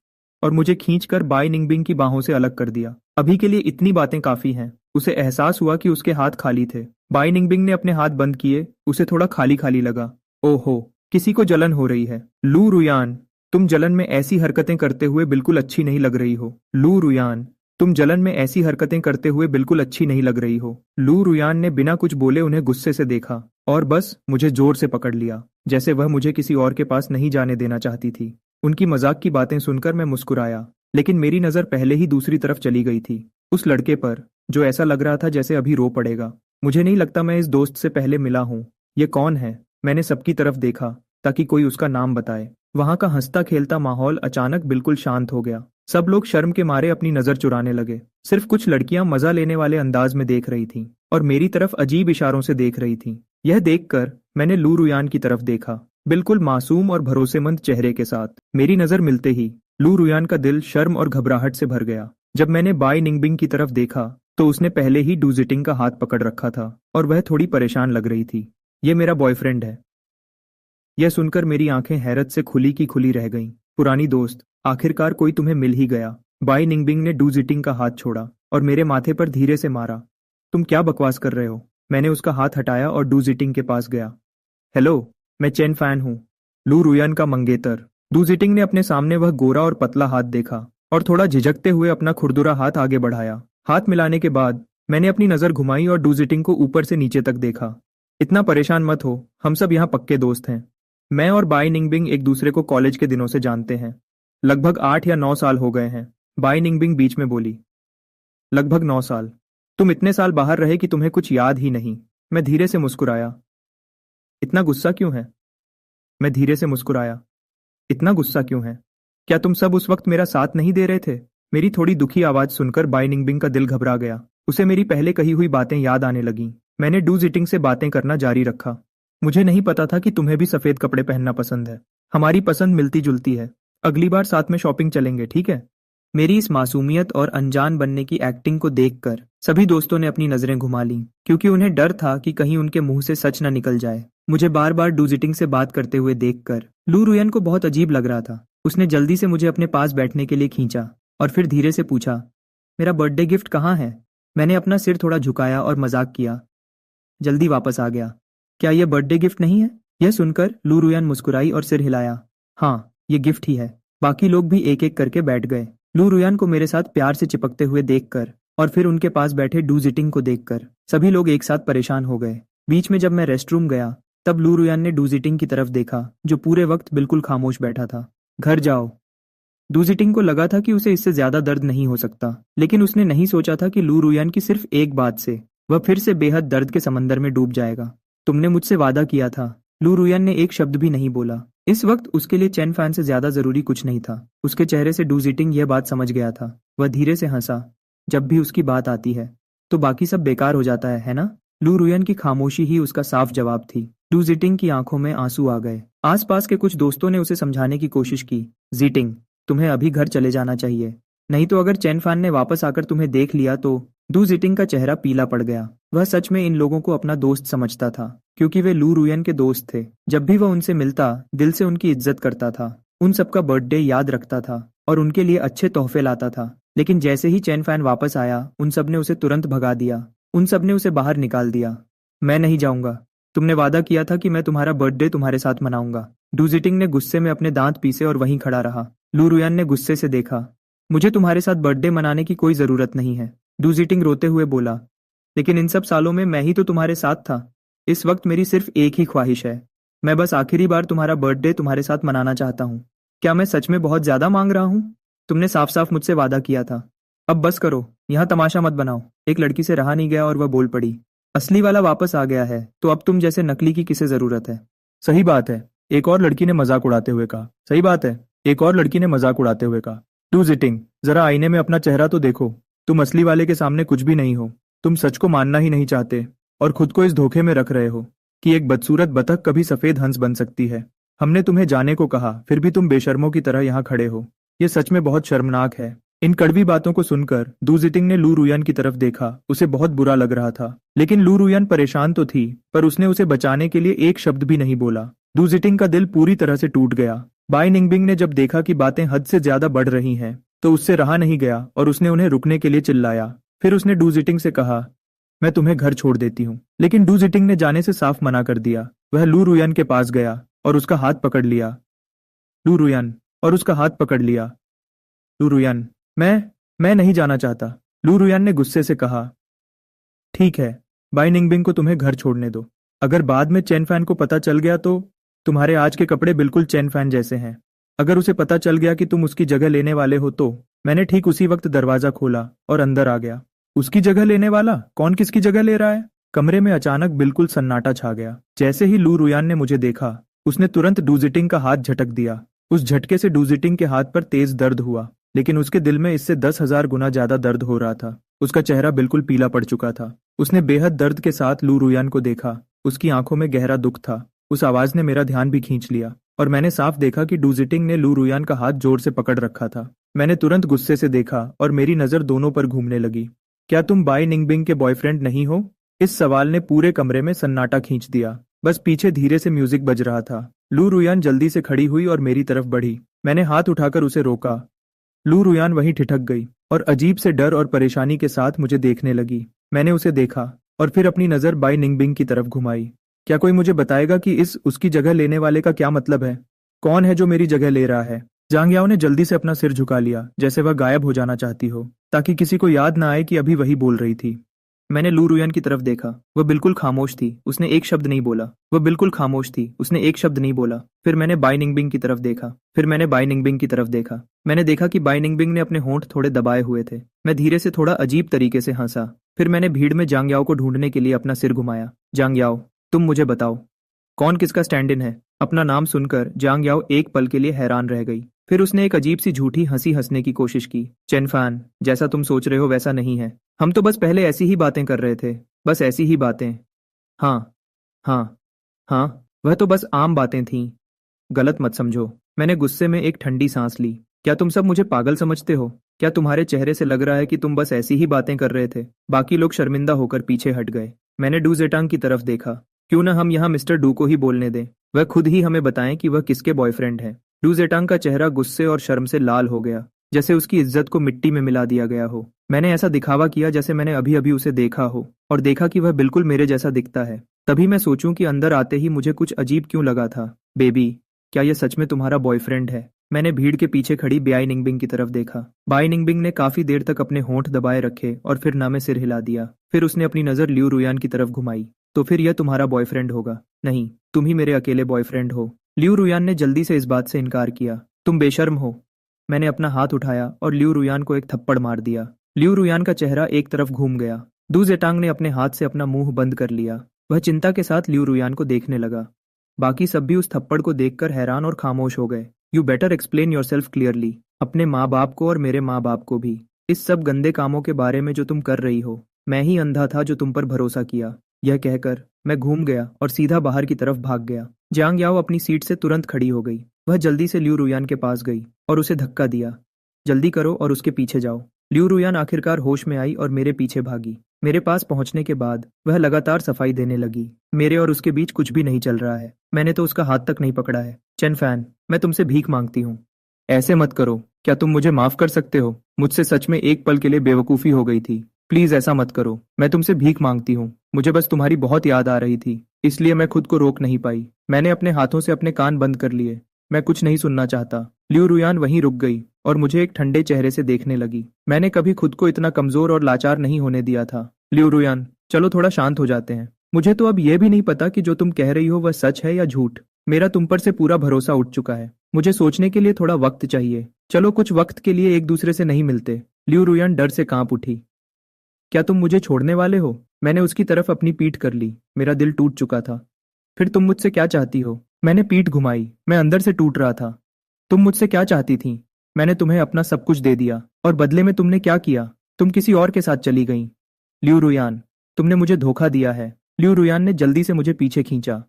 और मुझे खींचकर बाई निंगबिंग की बाहों से अलग कर दिया। अभी के लिए इतनी बातें काफी हैं। उसे एहसास हुआ कि उसके हाथ खाली थे। बाई निंगबिंग ने अपने हाथ बंद किए। उसे थोड़ा खाली खाली लगा। ओहो, किसी को जलन हो रही है। लू रुयान, तुम जलन में ऐसी हरकतें करते हुए बिल्कुल अच्छी नहीं लग रही हो। लू रुयान, तुम जलन में ऐसी हरकतें करते हुए बिल्कुल अच्छी नहीं लग रही हो। लू रुयान ने बिना कुछ बोले उन्हें गुस्से से देखा और बस मुझे जोर से पकड़ लिया, जैसे वह मुझे किसी और के पास नहीं जाने देना चाहती थी। उनकी मजाक की बातें सुनकर मैं मुस्कुराया, लेकिन मेरी नजर पहले ही दूसरी तरफ चली गई थी, उस लड़के पर जो ऐसा लग रहा था जैसे अभी रो पड़ेगा। मुझे नहीं लगता मैं इस दोस्त से पहले मिला हूँ। ये कौन है? मैंने सबकी तरफ देखा ताकि कोई उसका नाम बताए। वहां का हंसता खेलता माहौल अचानक बिल्कुल शांत हो गया। सब लोग शर्म के मारे अपनी नजर चुराने लगे। सिर्फ कुछ लड़कियां मजा लेने वाले अंदाज में देख रही थीं और मेरी तरफ अजीब इशारों से देख रही थीं। यह देखकर मैंने लू रुयान की तरफ देखा, बिल्कुल मासूम और भरोसेमंद चेहरे के साथ। मेरी नजर मिलते ही लू रुयान का दिल शर्म और घबराहट से भर गया। जब मैंने बाई निंगबिंग की तरफ देखा तो उसने पहले ही डूजिटिंग का हाथ पकड़ रखा था और वह थोड़ी परेशान लग रही थी। ये मेरा बॉयफ्रेंड है। यह सुनकर मेरी आंखें हैरत से खुली की खुली रह गईं। पुरानी दोस्त, आखिरकार कोई तुम्हें मिल ही गया। बाई निंगबिंग ने डूजिटिंग का हाथ छोड़ा और मेरे माथे पर धीरे से मारा। तुम क्या बकवास कर रहे हो? मैंने उसका हाथ हटाया और डूजिटिंग के पास गया। हेलो, मैं चेन फैन हूँ, लू रुयान का मंगेतर। डूजिटिंग ने अपने सामने वह गोरा और पतला हाथ देखा और थोड़ा झिझकते हुए अपना खुरदुरा हाथ आगे बढ़ाया। हाथ मिलाने के बाद मैंने अपनी नजर घुमाई और डूजिटिंग को ऊपर से नीचे तक देखा। इतना परेशान मत हो, हम सब यहाँ पक्के दोस्त हैं। मैं और बाई निंगबिंग एक दूसरे को कॉलेज के दिनों से जानते हैं। लगभग 8 या 9 साल हो गए हैं। बाई निंगबिंग बीच में बोली। लगभग 9 साल? तुम इतने साल बाहर रहे कि तुम्हें कुछ याद ही नहीं। मैं धीरे से मुस्कुराया। इतना गुस्सा क्यों है? मैं धीरे से मुस्कुराया। इतना गुस्सा क्यों है? क्या तुम सब उस वक्त मेरा साथ नहीं दे रहे थे? मेरी थोड़ी दुखी आवाज सुनकर बाई निंगबिंग का दिल घबरा गया। उसे मेरी पहले कही हुई बातें याद आने लगीं। मैंने डू जिटिंग से बातें करना जारी रखा। मुझे नहीं पता था कि तुम्हें भी सफेद कपड़े पहनना पसंद है। हमारी पसंद मिलती जुलती है। अगली बार साथ में शॉपिंग चलेंगे, ठीक है? मेरी इस मासूमियत और अनजान बनने की एक्टिंग को देखकर सभी दोस्तों ने अपनी नजरें घुमा लीं, क्योंकि उन्हें डर था कि कहीं उनके मुंह से सच न निकल जाए। मुझे बार बार डूजिटिंग से बात करते हुए देखकर लू रुयन को बहुत अजीब लग रहा था। उसने जल्दी से मुझे अपने पास बैठने के लिए खींचा और फिर धीरे से पूछा, मेरा बर्थडे गिफ्ट कहाँ है? मैंने अपना सिर थोड़ा झुकाया और मजाक किया, जल्दी वापस आ गया। क्या यह बर्थडे गिफ्ट नहीं है? यह सुनकर लू रुयन मुस्कुराई और सिर हिलाया। हाँ, ये गिफ्ट ही है। बाकी लोग भी एक एक करके बैठ गए। लू रुयन को मेरे साथ प्यार से चिपकते हुए देखकर और फिर उनके पास बैठे डू जिटिंग को देखकर सभी लोग एक साथ परेशान हो गए। बीच में जब मैं रेस्टरूम गया तब लू रुयन ने डू जिटिंग की तरफ देखा, जो पूरे वक्त बिल्कुल खामोश बैठा था। घर जाओ। डू जिटिंग को लगा था कि उसे इससे ज्यादा दर्द नहीं हो सकता, लेकिन उसने नहीं सोचा था कि लू रुयन की सिर्फ एक बात से वह फिर से बेहद दर्द के समंदर में डूब जाएगा। तुमने मुझसे वादा किया था। लू रुयन ने एक शब्द भी नहीं बोला। इस वक्त उसके लिए चेन फैन से ज्यादा जरूरी कुछ नहीं था। उसके चेहरे से डू जिटिंग यह बात समझ गया था। वह धीरे से हंसा। जब भी उसकी बात आती है तो बाकी सब बेकार हो जाता है ना? लू रुयन की खामोशी ही उसका साफ जवाब थी। डू जिटिंग की आंखों में आंसू आ गए। आसपास के कुछ दोस्तों ने उसे समझाने की कोशिश की, जिटिंग, तुम्हें अभी घर चले जाना चाहिए, नहीं तो अगर चेन फैन ने वापस आकर तुम्हें देख लिया तो। डू जिटिंग का चेहरा पीला पड़ गया। वह सच में इन लोगों को अपना दोस्त समझता था, क्योंकि वे लू रुयन के दोस्त थे। जब भी वह उनसे मिलता दिल से उनकी इज्जत करता था, उन सबका बर्थडे याद रखता था और उनके लिए अच्छे तोहफे लाता था। लेकिन जैसे ही चेन फैन वापस आया उन सब ने उसे तुरंत भगा दिया। उन सब ने उसे बाहर निकाल दिया। मैं नहीं जाऊंगा। तुमने वादा किया था कि मैं तुम्हारा बर्थडे तुम्हारे साथ मनाऊंगा। डू जिटिंग ने गुस्से में अपने दांत पीसे और वहीं खड़ा रहा। लू रुयन ने गुस्से से देखा। मुझे तुम्हारे साथ बर्थडे मनाने की कोई जरूरत नहीं है, डू जिटिंग रोते हुए बोला। लेकिन इन सब सालों में मैं ही तो तुम्हारे साथ था। इस वक्त मेरी सिर्फ एक ही ख्वाहिश है। मैं बस आखिरी बार तुम्हारा बर्थडे तुम्हारे साथ मनाना चाहता हूँ। क्या मैं सच में बहुत ज्यादा मांग रहा हूँ? तुमने साफ साफ मुझसे वादा किया था। अब बस करो, यहाँ तमाशा मत बनाओ। एक लड़की से रहा नहीं गया और वह बोल पड़ी, असली वाला वापस आ गया है तो अब तुम जैसे नकली की किसे जरूरत है? सही बात है, एक और लड़की ने मजाक उड़ाते हुए कहा। सही बात है, एक और लड़की ने मजाक उड़ाते हुए कहा। डू जिटिंग, जरा आईने में अपना चेहरा तो देखो। तुम असली वाले के सामने कुछ भी नहीं हो। तुम सच को मानना ही नहीं चाहते और खुद को इस धोखे में रख रहे हो कि एक बदसूरत बतख कभी सफेद हंस बन सकती है। हमने तुम्हें जाने को कहा, फिर भी तुम बेशर्मों की तरह यहाँ खड़े हो। ये सच में बहुत शर्मनाक है। इन कड़वी बातों को सुनकर डू जिटिंग ने लू रुयन की तरफ देखा। उसे बहुत बुरा लग रहा था, लेकिन लू रुयन परेशान तो थी, पर उसने उसे बचाने के लिए एक शब्द भी नहीं बोला। डू जिटिंग का दिल पूरी तरह से टूट गया। बाई निंगबिंग ने जब देखा कि बातें हद से ज्यादा बढ़ रही हैं, तो उससे रहा नहीं गया और उसने उन्हें रुकने के लिए चिल्लाया। फिर उसने डू जिटिंग से कहा, मैं तुम्हें घर छोड़ देती हूँ। लेकिन डू जिटिंग ने जाने से साफ मना कर दिया। वह लू रुयन के पास गया और उसका हाथ पकड़ लिया। लू रुयन, और उसका हाथ पकड़ लिया। लू रुयन, मैं नहीं जाना चाहता। लू रुयन ने गुस्से से कहा, ठीक है, बाई निंगबिंग को तुम्हें घर छोड़ने दो। अगर बाद में चेन फैन को पता चल गया तो तुम्हारे आज के कपड़े बिल्कुल चेन फैन जैसे हैं। अगर उसे पता चल गया कि तुम उसकी जगह लेने वाले हो तो। मैंने ठीक उसी वक्त दरवाजा खोला और अंदर आ गया। उसकी जगह लेने वाला? कौन किसकी जगह ले रहा है? कमरे में अचानक बिल्कुल सन्नाटा छा गया। जैसे ही लू रुयन ने मुझे देखा, उसने तुरंत डू जिटिंग का हाथ झटक दिया। उस झटके से डू जिटिंग के हाथ पर तेज दर्द हुआ, लेकिन उसके दिल में इससे 10,000 गुना ज्यादा दर्द हो रहा था। उसका चेहरा बिल्कुल पीला पड़ चुका था। उसने बेहद दर्द के साथ लू रुयन को देखा। उसकी आंखों में गहरा दुख था। उस आवाज ने मेरा ध्यान भी खींच लिया और मैंने साफ देखा कि डू जिटिंग ने लू रुयन का हाथ जोर से पकड़ रखा था। मैंने तुरंत गुस्से से देखा और मेरी नजर दोनों पर घूमने लगी। क्या तुम बाई निंगबिंग के बॉयफ्रेंड नहीं हो? इस सवाल ने पूरे कमरे में सन्नाटा खींच दिया। बस पीछे धीरे से म्यूजिक बज रहा था। लू रुयन जल्दी से खड़ी हुई और मेरी तरफ बढ़ी। मैंने हाथ उठाकर उसे रोका। लू रुयन वहीं ठिठक गई और अजीब से डर और परेशानी के साथ मुझे देखने लगी। मैंने उसे देखा और फिर अपनी नजर बाई निंगबिंग की तरफ घुमाई। क्या कोई मुझे बताएगा कि इस उसकी जगह लेने वाले का क्या मतलब है? कौन है जो मेरी जगह ले रहा है? जांग याओ ने जल्दी से अपना सिर झुका लिया, जैसे वह गायब हो जाना चाहती हो, ताकि किसी को याद ना आए कि अभी वही बोल रही थी। मैंने लू रुयन की तरफ देखा। वह बिल्कुल खामोश थी। उसने एक शब्द नहीं बोला। वह बिल्कुल खामोश थी। उसने एक शब्द नहीं बोला। फिर मैंने बाई निंगबिंग की तरफ देखा। फिर मैंने बाई निंगबिंग की तरफ देखा। मैंने देखा कि बाई निंगबिंग ने अपने होंठ थोड़े दबाए हुए थे। मैं धीरे से थोड़ा अजीब तरीके से हंसा। फिर मैंने भीड़ में जांग याओ को ढूंढने के लिए अपना सिर घुमाया। जांग याओ, तुम मुझे बताओ, कौन किसका स्टैंड इन है? अपना नाम सुनकर जांग याओ एक पल के लिए हैरान रह गई। फिर उसने एक अजीब सी झूठी हंसी हंसने की कोशिश की। चेनफान, जैसा तुम सोच रहे हो वैसा नहीं है। हम तो बस पहले ऐसी ही बातें कर रहे थे। बस ऐसी ही बातें। हाँ, हाँ, हाँ, वह तो बस आम बातें थीं। गलत मत समझो। मैंने गुस्से में एक ठंडी सांस ली। क्या तुम सब मुझे पागल समझते हो? क्या तुम्हारे चेहरे से लग रहा है कि तुम बस ऐसी ही बातें कर रहे थे? बाकी लोग शर्मिंदा होकर पीछे हट गए। मैंने डू जेटांग की तरफ देखा। क्यों ना हम यहाँ मिस्टर डू को ही बोलने दें। वह खुद ही हमें बताएं कि वह किसके बॉयफ्रेंड है। डू जेटांग का चेहरा गुस्से और शर्म से लाल हो गया, जैसे उसकी इज्जत को मिट्टी में मिला दिया गया हो। मैंने ऐसा दिखावा किया जैसे मैंने अभी अभी उसे देखा हो और देखा कि वह बिल्कुल मेरे जैसा दिखता है। तभी मैं सोचूं कि अंदर आते ही मुझे कुछ अजीब क्यों लगा था। बेबी, क्या यह सच में तुम्हारा बॉयफ्रेंड है? मैंने भीड़ के पीछे खड़ी बाई निंगबिंग की तरफ देखा। बाई निंगबिंग ने काफी देर तक अपने होंठ दबाए रखे और फिर ना में सिर हिला दिया। फिर उसने अपनी नजर लियू रुयान की तरफ घुमाई। तो फिर यह तुम्हारा बॉयफ्रेंड होगा? नहीं, तुम ही मेरे अकेले बॉयफ्रेंड हो। लियू रुयान ने जल्दी से इस बात से इनकार किया। तुम बेशर्म हो। मैंने अपना हाथ उठाया और लियू रुयान को एक थप्पड़ मार दिया। लियू रुयान का चेहरा एक तरफ घूम गया। डू जेटांग ने अपने हाथ से अपना मुंह बंद कर लिया। वह चिंता के साथ लियू रुयान को देखने लगा। बाकी सब भी उस थप्पड़ को देखकर हैरान और खामोश हो गए। You better explain yourself clearly. अपने माँ बाप को और मेरे माँ बाप को भी। इस सब गंदे कामों के बारे में जो तुम कर रही हो। मैं ही अंधा था जो तुम पर भरोसा किया। यह कहकर मैं घूम गया और सीधा बाहर की तरफ भाग गया। जियांग याओ अपनी सीट से तुरंत खड़ी हो गई। वह जल्दी से लियू रुयान के पास गई और उसे धक्का दिया। जल्दी करो और उसके पीछे जाओ। लियू रुयान आखिरकार होश में आई और मेरे पीछे भागी। मेरे पास पहुंचने के बाद वह लगातार सफाई देने लगी। मेरे और उसके बीच कुछ भी नहीं चल रहा है। मैंने तो उसका हाथ तक नहीं पकड़ा है। चेनफैन, मैं तुमसे भीख मांगती हूँ। ऐसे मत करो। क्या तुम मुझे माफ कर सकते हो? मुझसे सच में एक पल के लिए बेवकूफ़ी हो गई थी। प्लीज ऐसा मत करो। मैं तुमसे भीख मांगती हूँ। मुझे बस तुम्हारी बहुत याद आ रही थी, इसलिए मैं खुद को रोक नहीं पाई। मैंने अपने हाथों से अपने कान बंद कर लिए। मैं कुछ नहीं सुनना चाहता। लियू रुयान वहीं रुक गई और मुझे एक ठंडे चेहरे से देखने लगी। मैंने कभी खुद को इतना कमजोर और लाचार नहीं होने दिया था। लियू रुयान, चलो थोड़ा शांत हो जाते हैं। मुझे तो अब यह भी नहीं पता कि जो तुम कह रही हो वह सच है या झूठ। मेरा तुम पर से पूरा भरोसा उठ चुका है। मुझे सोचने के लिए थोड़ा वक्त चाहिए। चलो कुछ वक्त के लिए एक दूसरे से नहीं मिलते। लियू रुयान डर से कांप उठी। क्या तुम मुझे छोड़ने वाले हो? मैंने उसकी तरफ अपनी पीठ कर ली। मेरा दिल टूट चुका था। फिर तुम मुझसे क्या चाहती हो? मैंने पीठ घुमाई। मैं अंदर से टूट रहा था। तुम मुझसे क्या चाहती थी? मैंने तुम्हें अपना सब कुछ दे दिया और बदले में तुमने क्या किया? तुम किसी और के साथ चली गई। लियू रुयान, तुमने मुझे धोखा दिया है। लियू रुयान ने जल्दी से मुझे पीछे खींचा।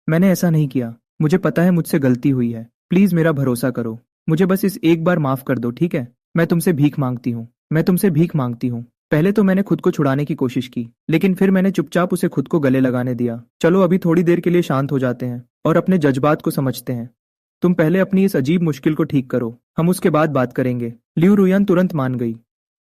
मैंने ऐसा नहीं किया। मुझे पता है मुझसे गलती हुई है। प्लीज मेरा भरोसा करो। मुझे बस इस एक बार माफ कर दो, ठीक है? मैं तुमसे भीख मांगती हूँ। मैं तुमसे भीख मांगती हूँ। पहले तो मैंने खुद को छुड़ाने की कोशिश की, लेकिन फिर मैंने चुपचाप उसे खुद को गले लगाने दिया। चलो अभी थोड़ी देर के लिए शांत हो जाते हैं और अपने जज्बात को समझते हैं। तुम पहले अपनी इस अजीब मुश्किल को ठीक करो, हम उसके बाद बात करेंगे। लियू रुयान तुरंत मान गई।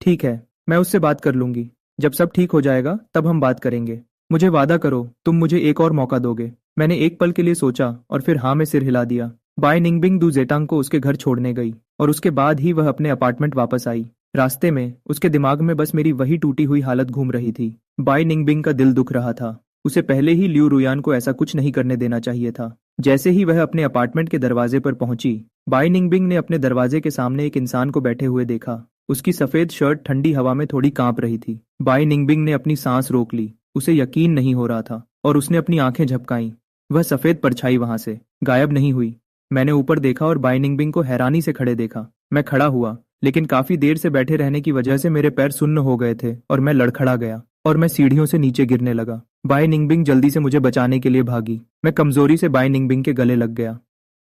ठीक है, मैं उससे बात कर लूंगी। जब सब ठीक हो जाएगा तब हम बात करेंगे। मुझे वादा करो तुम मुझे एक और मौका दोगे। मैंने एक पल के लिए सोचा और फिर हाँ में सिर हिला दिया। बाय निंगबिंग दू जेटांग को उसके घर छोड़ने गई और उसके बाद ही वह अपने अपार्टमेंट वापस आई। रास्ते में उसके दिमाग में बस मेरी वही टूटी हुई हालत घूम रही थी। बाय निंगबिंग का दिल दुख रहा था। उसे पहले ही लियू रुयान को ऐसा कुछ नहीं करने देना चाहिए था। जैसे ही वह अपने अपार्टमेंट के दरवाजे पर पहुंची, बाय निंगबिंग ने अपने दरवाजे के सामने एक इंसान को बैठे हुए देखा। उसकी सफेद शर्ट ठंडी हवा में थोड़ी कांप रही थी। बाय निंगबिंग ने अपनी सांस रोक ली। उसे यकीन नहीं हो रहा था और उसने अपनी आंखें झपकाईं। वह सफेद परछाई वहां से गायब नहीं हुई। मैंने ऊपर देखा और बाय निंगबिंग को हैरानी से खड़े देखा। मैं खड़ा हुआ, लेकिन काफी देर से बैठे रहने की वजह से मेरे पैर सुन्न हो गए थे और मैं लड़खड़ा गया और मैं सीढ़ियों से नीचे गिरने लगा। बाय निंगबिंग जल्दी से मुझे बचाने के लिए भागी। मैं कमजोरी से बाय निंगबिंग के गले लग गया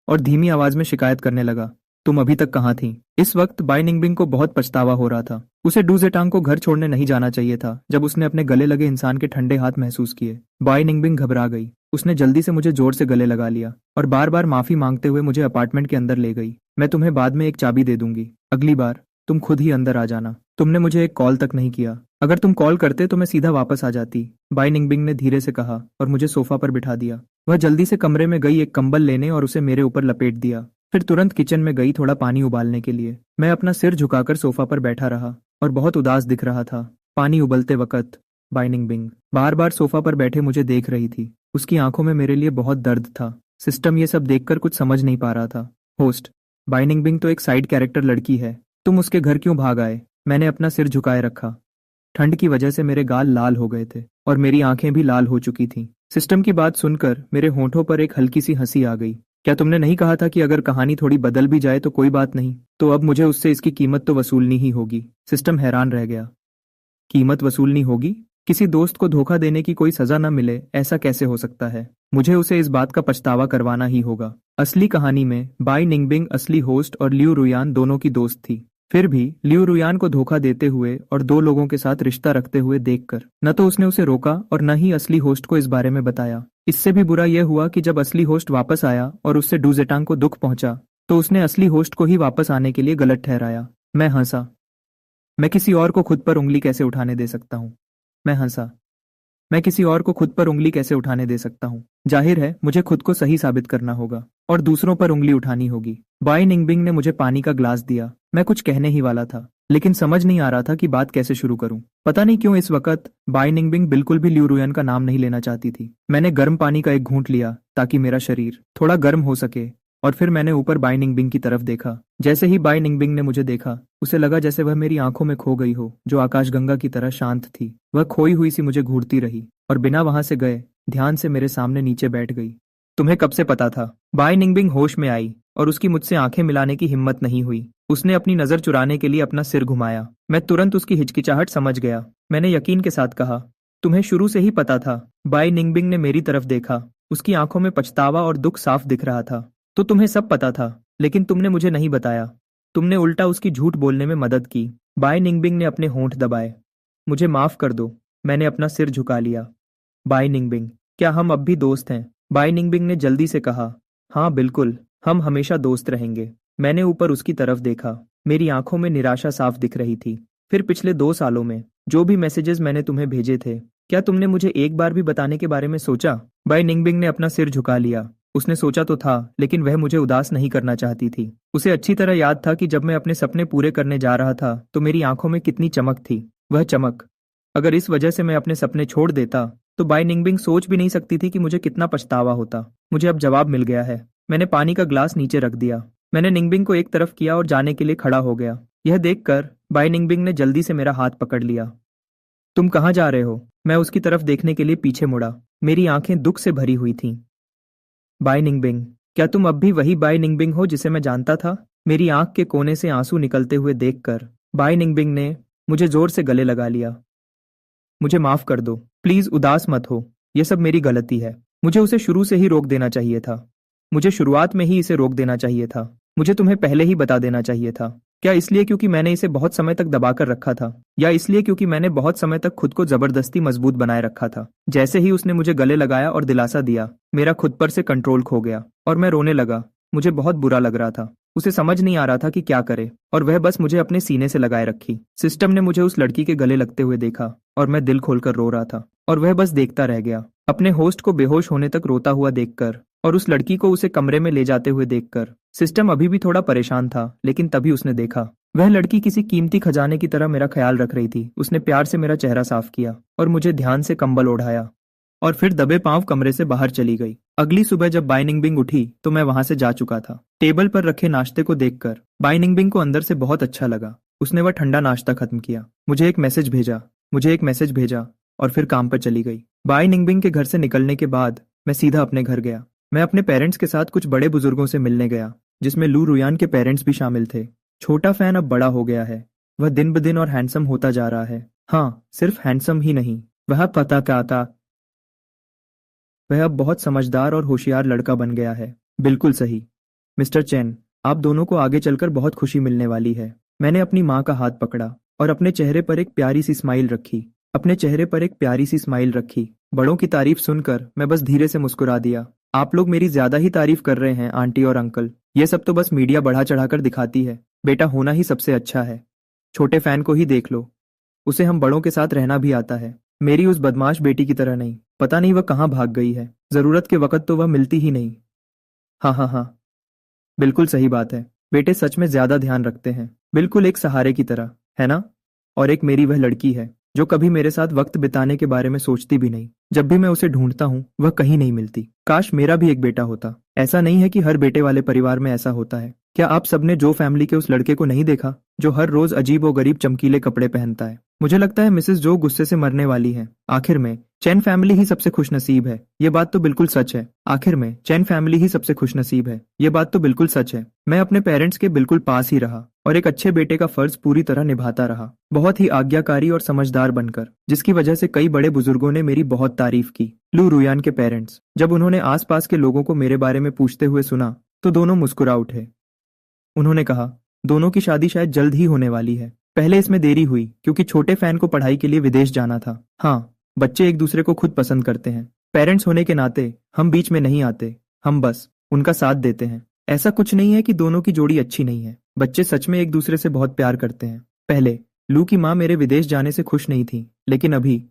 और धीमी आवाज में शिकायत करने लगा, तुम अभी तक कहाँ थी? इस वक्त बाय निंगबिंग को बहुत पछतावा हो रहा था। उसे डू जेटांग को घर छोड़ने नहीं जाना चाहिए था। जब उसने अपने गले लगे इंसान के ठंडे हाथ महसूस किए, बाय निंगबिंग घबरा गई। उसने जल्दी से मुझे जोर से गले लगा लिया और बार बार माफी मांगते हुए मुझे अपार्टमेंट के अंदर ले गई। मैं तुम्हें बाद में एक चाबी दे दूंगी। अगली बार तुम खुद ही अंदर आ जाना। तुमने मुझे एक कॉल तक नहीं किया। अगर तुम कॉल करते तो मैं सीधा वापस आ जाती। बाय निंगबिंग ने धीरे से कहा और मुझे सोफा पर बिठा दिया। वह जल्दी से कमरे में गई एक कंबल लेने और उसे मेरे ऊपर लपेट दिया। फिर तुरंत किचन में गई थोड़ा पानी उबालने के लिए। मैं अपना सिर झुकाकर सोफा पर बैठा रहा और बहुत उदास दिख रहा था। पानी उबलते वक्त बाय निंगबिंग बार बार सोफा पर बैठे मुझे देख रही थी। उसकी आंखों में मेरे लिए बहुत दर्द था। सिस्टम ये सब देखकर कुछ समझ नहीं पा रहा था। होस्ट, बाय निंगबिंग तो एक साइड कैरेक्टर लड़की है। तुम उसके घर क्यों भाग आए? मैंने अपना सिर झुकाए रखा। ठंड की वजह से मेरे गाल लाल हो गए थे और मेरी आंखें भी लाल हो चुकी थीं। सिस्टम की बात सुनकर मेरे होंठों पर एक हल्की सी हंसी आ गई। क्या तुमने नहीं कहा था कि अगर कहानी थोड़ी बदल भी जाए तो कोई बात नहीं? तो अब मुझे उससे इसकी कीमत तो वसूलनी ही होगी। सिस्टम हैरान रह गया। कीमत वसूलनी होगी? किसी दोस्त को धोखा देने की कोई सजा न मिले, ऐसा कैसे हो सकता है? मुझे उसे इस बात का पछतावा करवाना ही होगा। असली कहानी में बाई निंगबिंग असली होस्ट और लियू रुयान दोनों की दोस्त थी। फिर भी लियू रुयान को धोखा देते हुए और दो लोगों के साथ रिश्ता रखते हुए देखकर न तो उसने उसे रोका और न ही असली होस्ट को इस बारे में बताया। इससे भी बुरा यह हुआ कि जब असली होस्ट वापस आया और उससे डुजेटांग को दुख पहुंचा तो उसने असली होस्ट को ही वापस आने के लिए गलत ठहराया। मैं हंसा। मैं किसी और को खुद पर उंगली कैसे उठाने दे सकता हूँ? मैं हंसा। मैं किसी और को खुद पर उंगली कैसे उठाने दे सकता हूँ? जाहिर है मुझे खुद को सही साबित करना होगा और दूसरों पर उंगली उठानी होगी। बाई निंगबिंग ने मुझे पानी का ग्लास दिया। मैं कुछ कहने ही वाला था, लेकिन समझ नहीं आ रहा था कि बात कैसे शुरू करूं। पता नहीं क्यों इस वक्त बाई निंगबिंग बिल्कुल भी लियू रुयन का नाम नहीं लेना चाहती थी। मैंने गर्म पानी का एक घूंट लिया ताकि मेरा शरीर थोड़ा गर्म हो सके और फिर मैंने ऊपर बाई निंगबिंग की तरफ देखा। जैसे ही बाई निंगबिंग ने मुझे देखा, उसे लगा जैसे वह मेरी आंखों में खो गई हो, जो आकाशगंगा की तरह शांत थी। वह खोई हुई सी मुझे घूरती रही और बिना वहां से गए ध्यान से मेरे सामने नीचे बैठ गई। तुम्हें कब से पता था? बाई निंगबिंग होश में आई और उसकी मुझसे आंखें मिलाने की हिम्मत नहीं हुई। उसने अपनी नजर चुराने के लिए अपना सिर घुमाया। मैं तुरंत उसकी हिचकिचाहट समझ गया। मैंने यकीन के साथ कहा, तुम्हें शुरू से ही पता था। बाई निंगबिंग ने मेरी तरफ देखा। उसकी आंखों में पछतावा और दुख साफ दिख रहा था। तो तुम्हें सब पता था, लेकिन तुमने मुझे नहीं बताया। तुमने उल्टा उसकी झूठ बोलने में मदद की। बाई निंगबिंग ने अपने होंठ दबाए। मुझे माफ कर दो। मैंने अपना सिर झुका लिया। बाई निंगबिंग, क्या हम अब भी दोस्त हैं? बाई निंगबिंग ने जल्दी से कहा, हाँ बिल्कुल, हम हमेशा दोस्त रहेंगे। मैंने ऊपर उसकी तरफ देखा। मेरी आंखों में निराशा साफ दिख रही थी। फिर पिछले 2 सालों में जो भी मैसेजेस मैंने तुम्हें भेजे थे, क्या तुमने मुझे एक बार भी बताने के बारे में सोचा? बाई निंगबिंग ने अपना सिर झुका लिया। उसने सोचा तो था, लेकिन वह मुझे उदास नहीं करना चाहती थी। उसे अच्छी तरह याद था कि जब मैं अपने सपने पूरे करने जा रहा था तो मेरी आंखों में कितनी चमक थी। वह चमक, अगर इस वजह से मैं अपने सपने छोड़ देता तो बाई निंगबिंग सोच भी नहीं सकती थी कि मुझे कितना पछतावा होता। मुझे अब जवाब मिल गया है। मैंने पानी का ग्लास नीचे रख दिया। मैंने निंगबिंग को एक तरफ किया और जाने के लिए खड़ा हो गया। यह देखकर बाई निंगबिंग ने जल्दी से मेरा हाथ पकड़ लिया। तुम कहाँ जा रहे हो? मैं उसकी तरफ देखने के लिए पीछे मुड़ा। मेरी आंखें दुख से भरी हुई थीं। बाई निंगबिंग, क्या तुम अब भी वही बाई निंगबिंग हो जिसे मैं जानता था? मेरी आंख के कोने से आंसू निकलते हुए देखकर बाई निंगबिंग ने मुझे जोर से गले लगा लिया। मुझे माफ कर दो, प्लीज उदास मत हो। यह सब मेरी गलती है। मुझे उसे शुरू से ही रोक देना चाहिए था। मुझे शुरुआत में ही इसे रोक देना चाहिए था। मुझे तुम्हें पहले ही बता देना चाहिए था। क्या इसलिए क्योंकि मैंने इसे बहुत समय तक दबाकर रखा था, या इसलिए क्योंकि मैंने बहुत समय तक खुद को जबरदस्ती मजबूत बनाए रखा था? जैसे ही उसने मुझे गले लगाया और दिलासा दिया, मेरा खुद पर से कंट्रोल खो गया और मैं रोने लगा। मुझे बहुत बुरा लग रहा था। उसे समझ नहीं आ रहा था कि क्या करे, और वह बस मुझे अपने सीने से लगाए रखी। सिस्टम ने मुझे उस लड़की के गले लगते हुए देखा और मैं दिल खोलकर रो रहा था, और वह बस देखता रह गया। अपने होस्ट को बेहोश होने तक रोता हुआ देखकर और उस लड़की को उसे कमरे में ले जाते हुए देखकर सिस्टम अभी भी थोड़ा परेशान था, लेकिन तभी उसने देखा वह लड़की किसी कीमती खजाने की तरह मेरा ख्याल रख रही थी। उसने प्यार से मेरा चेहरा साफ किया और मुझे ध्यान से कंबल ओढ़ाया और फिर दबे पांव कमरे से बाहर चली गई। अगली सुबह जब बाई निंगबिंग उठी तो मैं वहां से जा चुका था। टेबल पर रखे नाश्ते को देखकर बाई निंगबिंग को अंदर से बहुत अच्छा लगा। उसने वह ठंडा नाश्ता खत्म किया, मुझे एक मैसेज भेजा और फिर काम पर चली गई। बाई निंगबिंग के घर से निकलने के बाद मैं सीधा अपने घर गया। मैं अपने पेरेंट्स के साथ कुछ बड़े बुजुर्गों से मिलने गया, जिसमें लू रुयान के पेरेंट्स भी शामिल थे। छोटा फैन अब बड़ा हो गया है। वह दिन ब दिन और हैंडसम होता जा रहा है। हाँ, सिर्फ हैंडसम ही नहीं, वह पता क्या था, वह अब बहुत समझदार और होशियार लड़का बन गया है। बिल्कुल सही मिस्टर चेन, आप दोनों को आगे चलकर बहुत खुशी मिलने वाली है। मैंने अपनी माँ का हाथ पकड़ा और अपने चेहरे पर एक प्यारी सी स्माइल रखी। बड़ों की तारीफ सुनकर मैं बस धीरे से मुस्कुरा दिया। आप लोग मेरी ज्यादा ही तारीफ कर रहे हैं आंटी और अंकल। ये सब तो बस मीडिया बढ़ा चढ़ाकर दिखाती है। बेटा होना ही सबसे अच्छा है। छोटे फैन को ही देख लो, उसे हम बड़ों के साथ रहना भी आता है। मेरी उस बदमाश बेटी की तरह नहीं। पता नहीं वह कहाँ भाग गई है। जरूरत के वक्त तो वह मिलती ही नहीं। हाँ हाँ हाँ, बिल्कुल सही बात है। बेटे सच में ज्यादा ध्यान रखते हैं, बिल्कुल एक सहारे की तरह, है ना? और एक मेरी वह लड़की है जो कभी मेरे साथ वक्त बिताने के बारे में सोचती भी नहीं। जब भी मैं उसे ढूंढता हूँ वह कहीं नहीं मिलती। काश मेरा भी एक बेटा होता। ऐसा नहीं है कि हर बेटे वाले परिवार में ऐसा होता है। क्या आप सबने जो फैमिली के उस लड़के को नहीं देखा जो हर रोज अजीब व गरीब चमकीले कपड़े पहनता है? मुझे लगता है मिसेस जो गुस्से से मरने वाली है। आखिर में चैन फैमिली ही सबसे खुशनसीब है। ये बात तो बिल्कुल सच है। आखिर में चैन फैमिली ही सबसे खुशनसीब है। ये बात तो बिल्कुल सच है। मैं अपने पेरेंट्स के बिल्कुल पास ही रहा और एक अच्छे बेटे का फर्ज पूरी तरह निभाता रहा, बहुत ही आज्ञाकारी और समझदार बनकर, जिसकी वजह से कई बड़े बुजुर्गों ने मेरी बहुत तारीफ की। लू रुयान के पेरेंट्स जब उन्होंने आसपास के लोगों को मेरे बारे में पूछते हुए सुना तो दोनों मुस्कुरा उठे। उन्होंने कहा, दोनों की शादी शायद जल्द ही होने वाली है। पहले इसमें देरी हुई क्योंकि छोटे फैन को पढ़ाई के लिए विदेश जाना था। हाँ, बच्चे एक दूसरे को खुद पसंद करते हैं। पेरेंट्स होने के नाते हम बीच में नहीं आते, हम बस उनका साथ देते हैं। ऐसा कुछ नहीं है कि दोनों की जोड़ी अच्छी नहीं है। बच्चे सच में एक दूसरे से बहुत प्यार करते हैं। पहले लू की माँ मेरे विदेश जाने से खुश नहीं थी, लेकिन अभी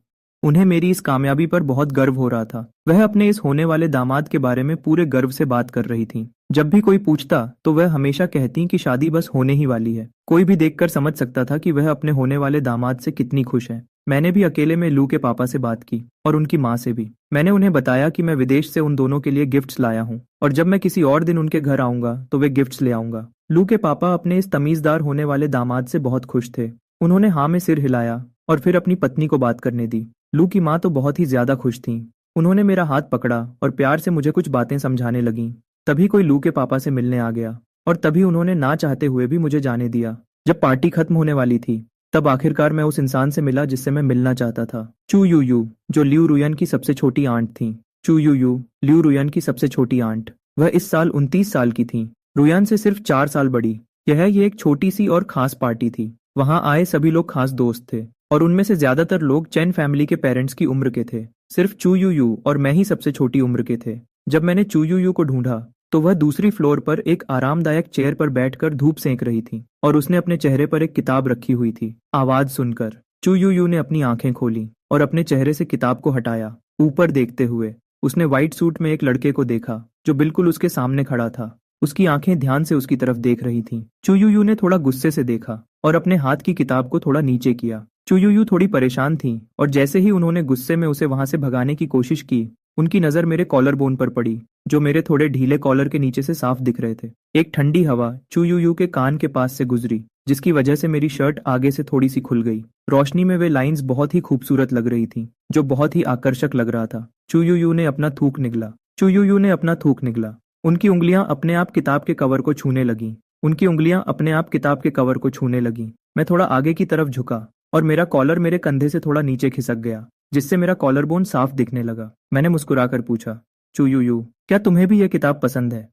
उन्हें मेरी इस कामयाबी पर बहुत गर्व हो रहा था। वह अपने इस होने वाले दामाद के बारे में पूरे गर्व से बात कर रही थी। जब भी कोई पूछता तो वह हमेशा कहती कि शादी बस होने ही वाली है। कोई भी देखकर समझ सकता था कि वह अपने होने वाले दामाद से कितनी खुश है। मैंने भी अकेले में लू के पापा से बात की और उनकी माँ से भी। मैंने उन्हें बताया कि मैं विदेश से उन दोनों के लिए गिफ्ट्स लाया हूँ और जब मैं किसी और दिन उनके घर आऊंगा तो वे गिफ्ट्स ले आऊंगा। लू के पापा अपने इस तमीजदार होने वाले दामाद से बहुत खुश थे। उन्होंने हाँ में सिर हिलाया और फिर अपनी पत्नी को बात करने दी। लू की माँ तो बहुत ही ज्यादा खुश थी। उन्होंने मेरा हाथ पकड़ा और प्यार से मुझे कुछ बातें समझाने लगीं। तभी कोई लू के पापा से मिलने आ गया और तभी उन्होंने ना चाहते हुए भी मुझे जाने दिया। जब पार्टी खत्म होने वाली थी तब आखिरकार मैं उस इंसान से मिला जिससे मैं मिलना चाहता था, चू यू यू, जो ल्यू रुयन की सबसे छोटी आंट थी। चू यू यू, ल्यू रुयन की सबसे छोटी आंट। वह इस साल 29 साल की थी, रुयन से सिर्फ 4 साल बड़ी। ये एक छोटी सी और खास पार्टी थी। वहां आए सभी लोग खास दोस्त थे और उनमें से ज्यादातर लोग चैन फैमिली के पेरेंट्स की उम्र के थे। सिर्फ चू यू यू और मैं ही सबसे छोटी उम्र के थे। जब मैंने चू यू यू को ढूंढा तो वह दूसरी फ्लोर पर एक आरामदायक चेयर पर बैठकर धूप सेंक रही थी और उसने अपने चेहरे पर एक किताब रखी हुई थी। आवाज सुनकर चू यू यू ने अपनी आंखें खोली और अपने चेहरे से किताब को हटाया। ऊपर देखते हुए उसने व्हाइट सूट में एक लड़के को देखा जो बिल्कुल उसके सामने खड़ा था। उसकी आंखें ध्यान से उसकी तरफ देख रही थीं। चू यू यू ने थोड़ा गुस्से से देखा और अपने हाथ की किताब को थोड़ा नीचे किया। चू यू यू थोड़ी परेशान थी और जैसे ही उन्होंने गुस्से में उसे वहां से भगाने की कोशिश की, उनकी नजर मेरे कॉलर बोन पर पड़ी जो मेरे थोड़े ढीले कॉलर के नीचे से साफ दिख रहे थे। एक ठंडी हवा चू यू यू के कान के पास से गुजरी जिसकी वजह से मेरी शर्ट आगे से थोड़ी सी खुल गई। रोशनी में वे लाइंस बहुत ही खूबसूरत लग रही थी जो बहुत ही आकर्षक लग रहा था। चू यू यू ने अपना थूक निगला। चू यू यू ने अपना थूक निगला। उनकी उंगलियां अपने आप किताब के कवर को छूने लगीं। उनकी उंगलियां अपने आप किताब के कवर को छूने लगीं। मैं थोड़ा आगे की तरफ झुका और मेरा कॉलर मेरे कंधे से थोड़ा नीचे खिसक गया जिससे मेरा कॉलर बोन साफ दिखने लगा। मैंने मुस्कुराकर पूछा, चू यू यू, क्या तुम्हें भी यह किताब पसंद है?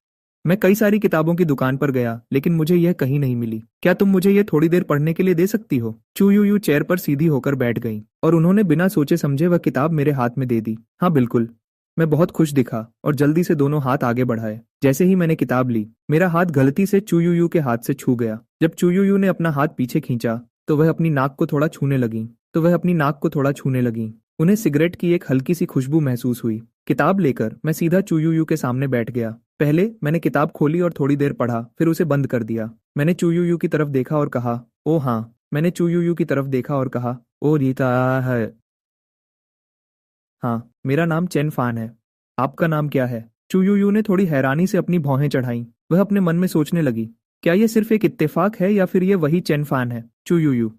मैं कई सारी किताबों की दुकान पर गया लेकिन मुझे यह कहीं नहीं मिली। क्या तुम मुझे यह थोड़ी देर पढ़ने के लिए दे सकती हो? चू यू यू चेयर पर सीधी होकर बैठ गई और उन्होंने बिना सोचे समझे वह किताब मेरे हाथ में दे दी। हाँ बिल्कुल। मैं बहुत खुश दिखा और जल्दी से दोनों हाथ आगे बढ़ाए। जैसे ही मैंने किताब ली, मेरा हाथ गलती से चू यू यू के हाथ से छू गया। जब चू यू यू ने अपना हाथ पीछे खींचा तो वह अपनी नाक को थोड़ा छूने लगी। उन्हें सिगरेट की एक हल्की सी खुशबू महसूस हुई। किताब लेकर मैं सीधा चू यू यू के सामने बैठ गया। पहले मैंने किताब खोली और थोड़ी देर पढ़ा, फिर उसे बंद कर दिया। मैंने चू यू यू की तरफ देखा और कहा, ओ हाँ। मैंने चू यू यू की तरफ देखा और कहा, ओ रीता है। हाँ, मेरा नाम चेन फान है। आपका नाम क्या है? चू यू यू ने थोड़ी हैरानी से अपनी भौहें चढ़ाई। वह अपने मन में सोचने लगी, क्या यह सिर्फ एक इत्तेफाक है या फिर यह वही चेन फान है? चू यू यू।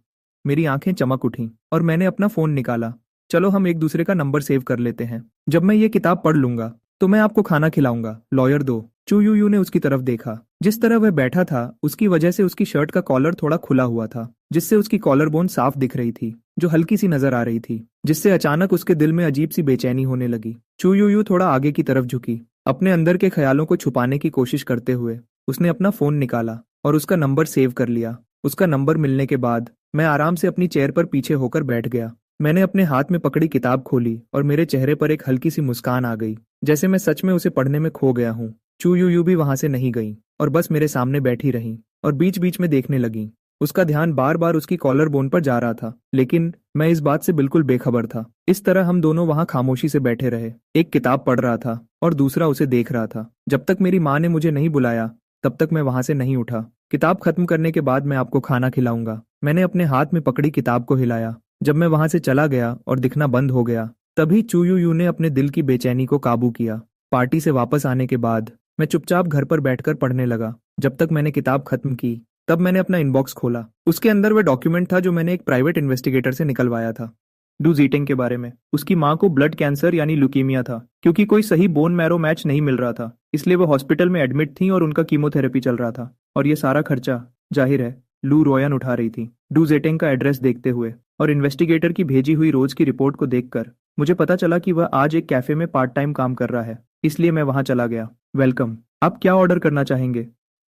मेरी आंखें चमक उठीं और मैंने अपना फोन निकाला। चलो हम एक दूसरे का नंबर सेव कर लेते हैं। जब मैं ये किताब पढ़ लूंगा तो मैं आपको खाना खिलाऊंगा, लॉयर 2। चू यू यू ने उसकी तरफ देखा। जिस तरह वह बैठा था उसकी वजह से उसकी शर्ट का कॉलर थोड़ा खुला हुआ था जिससे उसकी कॉलर बोन साफ दिख रही थी जो हल्की सी नजर आ रही थी, जिससे अचानक उसके दिल में अजीब सी बेचैनी होने लगी। चू यू यू थोड़ा आगे की तरफ झुकी। अपने अंदर के ख्यालों को छुपाने की कोशिश करते हुए उसने अपना फोन निकाला और उसका नंबर सेव कर लिया। उसका नंबर मिलने के बाद मैं आराम से अपनी चेयर पर पीछे होकर बैठ गया। मैंने अपने हाथ में पकड़ी किताब खोली और मेरे चेहरे पर एक हल्की सी मुस्कान आ गई, जैसे मैं सच में उसे पढ़ने में खो गया हूँ। चू यू यू भी वहां से नहीं गई और बस मेरे सामने बैठी रही और बीच बीच में देखने लगी। उसका ध्यान बार बार उसकी कॉलर बोन पर जा रहा था, लेकिन मैं इस बात से बिल्कुल बेखबर था। इस तरह हम दोनों वहां खामोशी से बैठे रहे। एक किताब पढ़ रहा था और दूसरा उसे देख रहा था। जब तक मेरी माँ ने मुझे नहीं बुलाया तब तक मैं वहां से नहीं उठा। किताब खत्म करने के बाद मैं आपको खाना खिलाऊंगा। मैंने अपने हाथ में पकड़ी किताब को हिलाया। जब मैं वहां से चला गया और दिखना बंद हो गया तभी चू यू यू ने अपने दिल की बेचैनी को काबू किया। पार्टी से वापस आने के बाद मैं चुपचाप घर पर बैठकर पढ़ने लगा। जब तक मैंने किताब खत्म की, तब मैंने अपना इनबॉक्स खोला। उसके अंदर वह डॉक्यूमेंट था जो मैंने एक प्राइवेट इन्वेस्टिगेटर से निकलवाया था। डू जीटिंग के बारे में। उसकी माँ को ब्लड कैंसर यानी ल्यूकीमिया था। क्योंकि कोई सही बोन मैरो मैच नहीं मिल रहा था, इसलिए वो हॉस्पिटल में एडमिट थी और उनका कीमोथेरेपी चल रहा था। और ये सारा खर्चा, जाहिर है, लू रोयन उठा रही थी। डू जेटेंग का एड्रेस देखते हुए और इन्वेस्टिगेटर की भेजी हुई रोज की रिपोर्ट को देखकर मुझे पता चला कि वह आज एक कैफे में पार्ट टाइम काम कर रहा है, इसलिए मैं वहां चला गया। वेलकम, आप क्या ऑर्डर करना चाहेंगे?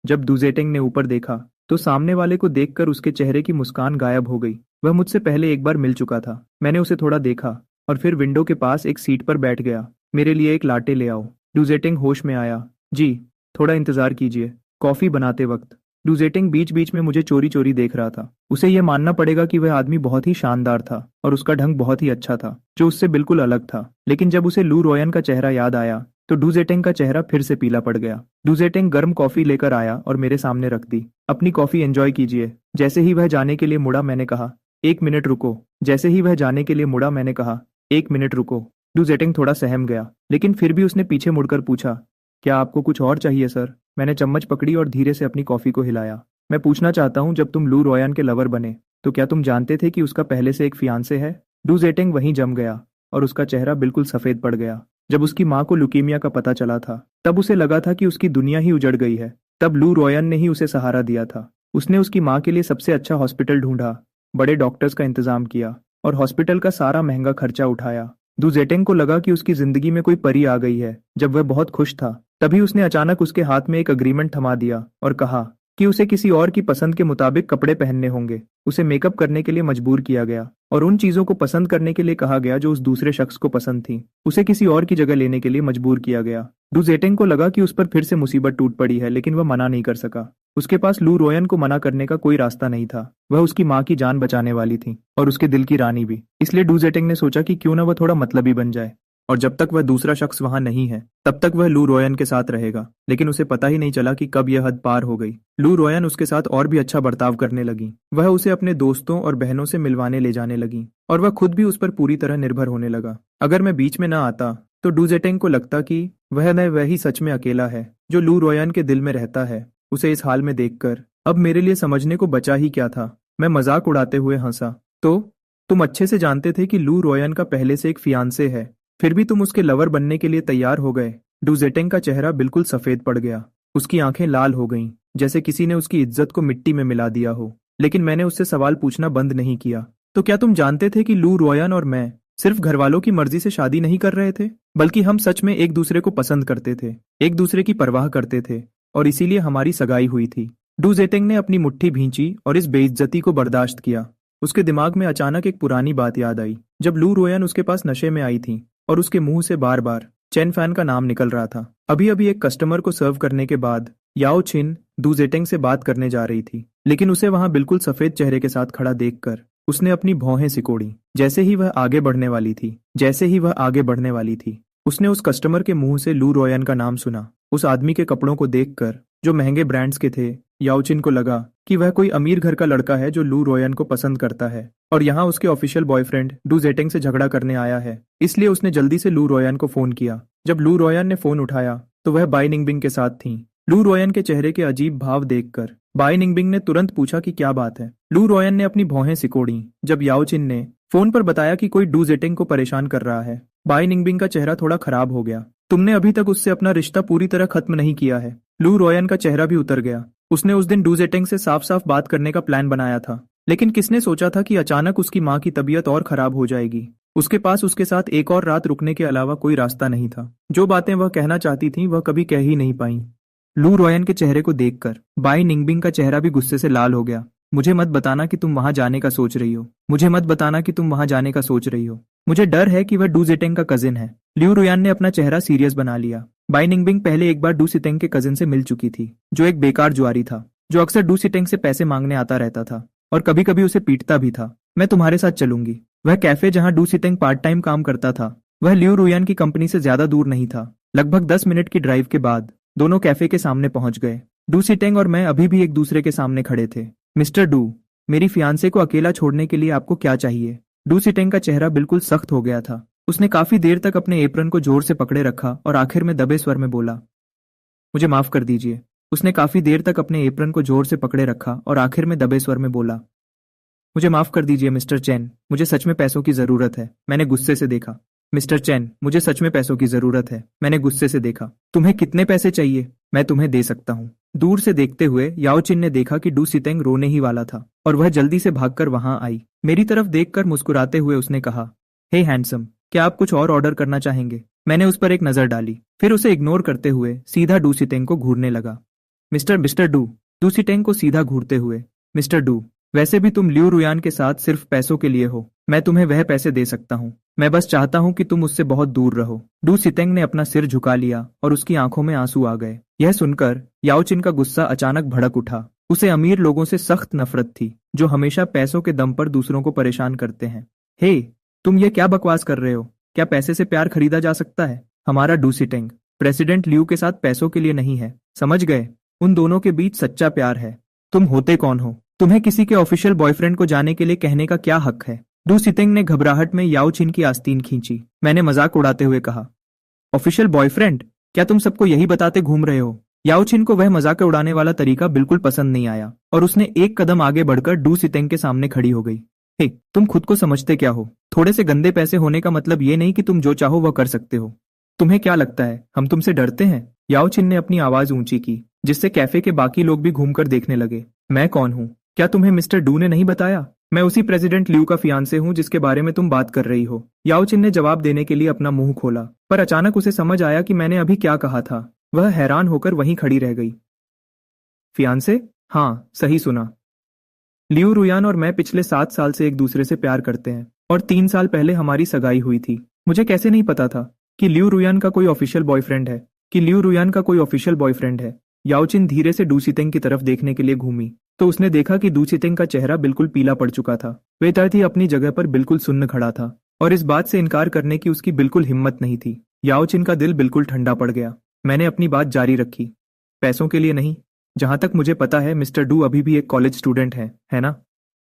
जब डुजेटिंग ने ऊपर देखा तो सामने वाले को देखकर उसके चेहरे की मुस्कान गायब हो गई। वह मुझसे पहले एक बार मिल चुका था। मैंने उसे थोड़ा देखा और फिर विंडो के पास एक सीट पर बैठ गया। मेरे लिए एक लाटे ले आओ। डुजेटिंग होश में आया। जी, थोड़ा इंतजार कीजिए, कॉफी बनाते वक्त। डुजेटिंग बीच बीच में मुझे चोरी चोरी देख रहा था। उसे यह मानना पड़ेगा कि वह आदमी बहुत ही शानदार था और उसका ढंग बहुत ही अच्छा था, जो उससे बिल्कुल अलग था। लेकिन जब उसे लू रोयन का चेहरा याद आया तो डुजेटिंग का चेहरा फिर से पीला पड़ गया। डुजेटिंग गर्म कॉफी लेकर आया और मेरे सामने रख दी। अपनी कॉफी एंजॉय कीजिए। जैसे ही वह जाने के लिए मुड़ा मैंने कहा, 1 मिनट रुको। जैसे ही वह जाने के लिए मुड़ा मैंने कहा, 1 मिनट रुको। डुजेटिंग थोड़ा सहम गया, लेकिन फिर भी उसने पीछे मुड़कर पूछा, क्या आपको कुछ और चाहिए सर? मैंने चम्मच पकड़ी और धीरे से अपनी कॉफी को हिलाया। मैं पूछना चाहता हूँ, जब तुम लू रोयन के लवर बने तो क्या तुम जानते थे कि उसका पहले से एक फियांसे है? डुजेटिंग वहीं जम गया और उसका चेहरा बिल्कुल सफेद पड़ गया। जब उसकी माँ को ल्यूकीमिया का पता चला था तब उसे लगा था कि उसकी दुनिया ही उजड़ गई है। तब लू रोयन ने ही उसे सहारा दिया था। उसने उसकी माँ के लिए सबसे अच्छा हॉस्पिटल ढूंढा, बड़े डॉक्टर्स का इंतजाम किया और हॉस्पिटल का सारा महंगा खर्चा उठाया। डुजेटिंग को लगा कि उसकी जिंदगी में कोई परी आ गई है। जब वह बहुत खुश था तभी उसने अचानक उसके हाथ में एक अग्रीमेंट थमा दिया और कहा कि उसे किसी और की पसंद के मुताबिक कपड़े पहनने होंगे। उसे मेकअप करने के लिए मजबूर किया गया और उन चीजों को पसंद करने के लिए कहा गया जो उस दूसरे शख्स को पसंद थी। उसे किसी और की जगह लेने के लिए मजबूर किया गया। डुजेटिंग को लगा कि उस पर फिर से मुसीबत टूट पड़ी है, लेकिन वह मना नहीं कर सका। उसके पास लू रोयन को मना करने का कोई रास्ता नहीं था। वह उसकी माँ की जान बचाने वाली थी और उसके दिल की रानी भी। इसलिए डुजेटिंग ने सोचा कि क्यों ना वह थोड़ा मतलबी बन जाए और जब तक वह दूसरा शख्स वहां नहीं है तब तक वह लू रोयन के साथ रहेगा। लेकिन उसे पता ही नहीं चला कि कब यह हद पार हो गई। लू रोयन उसके साथ और भी अच्छा बर्ताव करने लगी। वह उसे अपने दोस्तों और बहनों से मिलवाने ले जाने लगी और वह खुद भी उस पर पूरी तरह निर्भर होने लगा। अगर मैं बीच में न आता तो डुजेटिंग को लगता कि वही सच में अकेला है जो लू रोयन के दिल में रहता है। उसे इस हाल में देखकर अब मेरे लिए समझने को बचा ही क्या था। मैं मजाक उड़ाते हुए हंसा। तो तुम अच्छे से जानते थे कि लू रोयन का पहले से एक फियांसे है, फिर भी तुम उसके लवर बनने के लिए तैयार हो गए? डुजेटिंग का चेहरा बिल्कुल सफेद पड़ गया। उसकी आंखें लाल हो गईं, जैसे किसी ने उसकी इज्जत को मिट्टी में मिला दिया हो। लेकिन मैंने उससे सवाल पूछना बंद नहीं किया। तो क्या तुम जानते थे कि लू रोयन और मैं सिर्फ घरवालों की मर्जी से शादी नहीं कर रहे थे, बल्कि हम सच में एक दूसरे को पसंद करते थे, एक दूसरे की परवाह करते थे और इसीलिए हमारी सगाई हुई थी। डुजेटिंग ने अपनी मुट्ठी भींची और इस बेइज्जती को बर्दाश्त किया। उसके दिमाग में अचानक एक पुरानी बात याद आई, जब लू रोयन उसके पास नशे में आई थी और उसके मुंह से बार बार चेन फैन का नाम निकल रहा था। अभी अभी एक कस्टमर को सर्व करने के बाद याओ छिन डुजेटिंग से बात करने जा रही थी, लेकिन उसे वहां बिल्कुल सफेद चेहरे के साथ खड़ा देखकर उसने अपनी भौहें सिकोड़ी। जैसे ही वह आगे बढ़ने वाली थी, उसने उस कस्टमर के मुंह से लू रोयन का नाम सुना। उस आदमी के कपड़ों को देखकर, जो महंगे ब्रांड्स के थे, याओचिन को लगा कि वह कोई अमीर घर का लड़का है जो लू रोयन को पसंद करता है और यहाँ उसके ऑफिशियल बॉयफ्रेंड डुजेटिंग से झगड़ा करने आया है। इसलिए उसने जल्दी से लू रोयन को फोन किया। जब लू रोयन ने फोन उठाया तो वह बाई निंगबिंग के साथ थी। लू रोयन के चेहरे के अजीब भाव देखकर बाई निंगबिंग ने तुरंत पूछा कि क्या बात है। लू रोयन ने अपनी भौहें सिकोड़ी जब याओचिन ने फोन पर बताया कि कोई डुजेटिंग को परेशान कर रहा है। बाई निंगबिंग का चेहरा थोड़ा खराब हो गया। तुमने अभी तक उससे अपना रिश्ता पूरी तरह खत्म नहीं किया है। लू रोयन का चेहरा भी उतर गया। उसने उस दिन डुजेटिंग से साफ साफ बात करने का प्लान बनाया था, लेकिन किसने सोचा था कि अचानक उसकी माँ की तबीयत और खराब हो जाएगी। उसके पास उसके साथ एक और रात रुकने के अलावा कोई रास्ता नहीं था। जो बातें वह कहना चाहती थी वह कभी कह ही नहीं पाई। लू रोयन के चेहरे को देखकर बाई निंगबिंग का चेहरा भी गुस्से से लाल हो गया। मुझे मत बताना कि तुम वहां जाने का सोच रही हो। मुझे डर है कि वह डुजेटिंग का कजिन है। लू रोयन ने अपना चेहरा सीरियस बना लिया। बाई निंगबिंग पहले एक बार डुजेटिंग के कजिन से मिल चुकी थी, जो एक बेकार जुआरी था, जो अक्सर डुजेटिंग से पैसे मांगने आता रहता था और कभी कभी उसे पीटता भी था। मैं तुम्हारे साथ चलूंगी। वह कैफे जहां डुजेटिंग पार्ट टाइम काम करता था, वह लू रोयन की कंपनी से ज्यादा दूर नहीं था। लगभग 10 मिनट की ड्राइव के बाद दोनों कैफे के सामने पहुंच गए। डुजेटिंग और मैं अभी भी एक दूसरे के सामने खड़े थे। मिस्टर डू, मेरी फियांसे को अकेला छोड़ने के लिए आपको क्या चाहिए? डुजेटिंग का चेहरा बिल्कुल सख्त हो गया था। उसने काफी देर तक अपने एप्रन को जोर से पकड़े रखा और आखिर में दबे स्वर में बोला, मुझे माफ कर दीजिए। उसने काफी देर तक अपने एप्रन को जोर से पकड़े रखा और आखिर में दबे स्वर में बोला, मुझे माफ कर दीजिए मिस्टर चैन, मुझे सच में पैसों की जरूरत है। मैंने गुस्से से देखा। मिस्टर चैन, मुझे सच में पैसों की जरूरत है। मैंने गुस्से से देखा। तुम्हें कितने पैसे चाहिए? मैं तुम्हें दे सकता हूँ। दूर से देखते हुए याओ चिन ने देखा कि डू सितेंग रोने ही वाला था और वह जल्दी से भागकर वहां आई। मेरी तरफ देखकर मुस्कुराते हुए उसने कहा, हे हैंडसम, क्या आप कुछ और ऑर्डर करना चाहेंगे? मैंने उस पर एक नजर डाली, फिर उसे इग्नोर करते हुए सीधा डू सितेंग को घूरने लगा। मिस्टर मिस्टर डू सिटेंग को सीधा घूरते हुए, मिस्टर डू, वैसे भी तुम लियू रुयान के साथ सिर्फ पैसों के लिए हो। मैं तुम्हें वह पैसे दे सकता हूँ। मैं बस चाहता हूँ कि तुम उससे बहुत दूर रहो। डू सितेंग ने अपना सिर झुका लिया और उसकी आंखों में आंसू आ गए। यह सुनकर याओ चिन का गुस्सा अचानक भड़क उठा। उसे अमीर लोगों से सख्त नफरत थी, जो हमेशा पैसों के दम पर दूसरों को परेशान करते हैं। हे, तुम ये क्या बकवास कर रहे हो? क्या पैसे से प्यार खरीदा जा सकता है? हमारा डू सिटेंग प्रेसिडेंट लियू के साथ पैसों के लिए नहीं है, समझ गए? उन दोनों के बीच सच्चा प्यार है। तुम होते कौन हो? तुम्हें किसी के ऑफिशियल बॉयफ्रेंड को जाने के लिए कहने का क्या हक है? डू सितेंग ने घबराहट में याओ चिन की आस्तीन खींची। मैंने मजाक उड़ाते हुए कहा, ऑफिशियल बॉयफ्रेंड? क्या तुम सबको यही बताते घूम रहे हो? याओ चिन को वह मजाक उड़ाने वाला तरीका बिल्कुल पसंद नहीं आया और उसने एक कदम आगे बढ़कर डू सितेंग के सामने खड़ी हो गई। हे, तुम खुद को समझते क्या हो? थोड़े से गंदे पैसे होने का मतलब ये नहीं कि तुम जो चाहो वह कर सकते हो। तुम्हें क्या लगता है हम तुमसे डरते हैं? याओ चिन ने अपनी आवाज ऊंची की, जिससे कैफे के बाकी लोग भी घूमकर देखने लगे। मैं कौन हूँ? क्या तुम्हें मिस्टर डू ने नहीं बताया? मैं उसी प्रेसिडेंट लियू का फियांसे हूँ जिसके बारे में तुम बात कर रही हो। याओ चिन ने जवाब देने के लिए अपना मुंह खोला, पर अचानक उसे समझ आया कि मैंने अभी क्या कहा था। वह हैरान होकर वहीं खड़ी रह गई। फियांसे? हाँ, सही सुना। लियू रुयान और मैं पिछले 7 साल से एक दूसरे से प्यार करते हैं और 3 साल पहले हमारी सगाई हुई थी। मुझे कैसे नहीं पता था कि लियू रुयान का कोई ऑफिशियल बॉयफ्रेंड है। याओ चिन धीरे से डू सितेंग की तरफ देखने के लिए घूमी तो उसने देखा कि डू सितेंग का चेहरा बिल्कुल पीला पड़ चुका था। वह तर्थ ही अपनी जगह पर बिल्कुल सुन्न खड़ा था और इस बात से इनकार करने की उसकी बिल्कुल हिम्मत नहीं थी। याओ चिन का दिल बिल्कुल ठंडा पड़ गया। मैंने अपनी बात जारी रखी, पैसों के लिए नहीं। जहां तक मुझे पता है मिस्टर डू अभी भी एक कॉलेज स्टूडेंट है ना?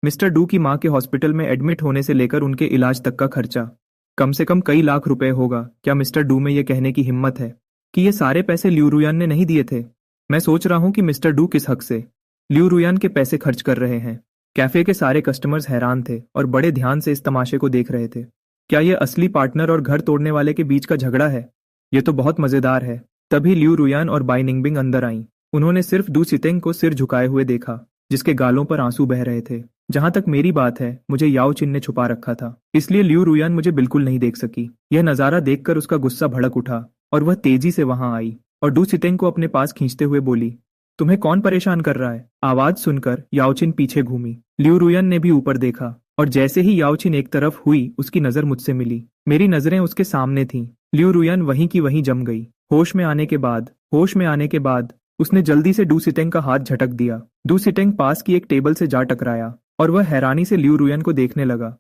मिस्टर डू की माँ के हॉस्पिटल में एडमिट होने से लेकर उनके इलाज तक का खर्चा कम से कम कई लाख रुपए होगा। क्या मिस्टर डू में यह कहने की हिम्मत है कि ये सारे पैसे लियू रुयान ने नहीं दिए थे? मैं सोच रहा हूं कि मिस्टर डू किस हक से लियू रुयान के पैसे खर्च कर रहे हैं। कैफे के सारे कस्टमर्स हैरान थे और बड़े ध्यान से इस तमाशे को देख रहे थे। क्या यह असली पार्टनर और घर तोड़ने वाले के बीच का झगड़ा है? यह तो बहुत मजेदार है। तभी लियू रुयान और बाई निंगबिंग अंदर आईं। उन्होंने सिर्फ डू सितेंग को सिर झुकाए हुए देखा, जिसके गालों पर आंसू बह रहे थे। जहां तक मेरी बात है, मुझे याओ चिन ने छुपा रखा था, इसलिए लियू रुयान मुझे बिल्कुल नहीं देख सकी। यह नजारा देखकर उसका गुस्सा भड़क उठा और वह तेजी से वहां आई और डू सितेंग को अपने पास खींचते हुए बोली, तुम्हें कौन परेशान कर रहा है? आवाज सुनकर याओ चिन पीछे घूमी। लियू रुयान ने भी ऊपर देखा और जैसे ही याओ चिन एक तरफ हुई, उसकी नजर मुझसे मिली। मेरी नजरें उसके सामने थीं। लियू रुयान वहीं की वहीं जम गई। होश में आने के बाद उसने जल्दी से डू सिटेंग का हाथ झटक दिया। डू सिटेंग पास की एक टेबल से जा टकराया और वह हैरानी से लियू रुयान को देखने लगा।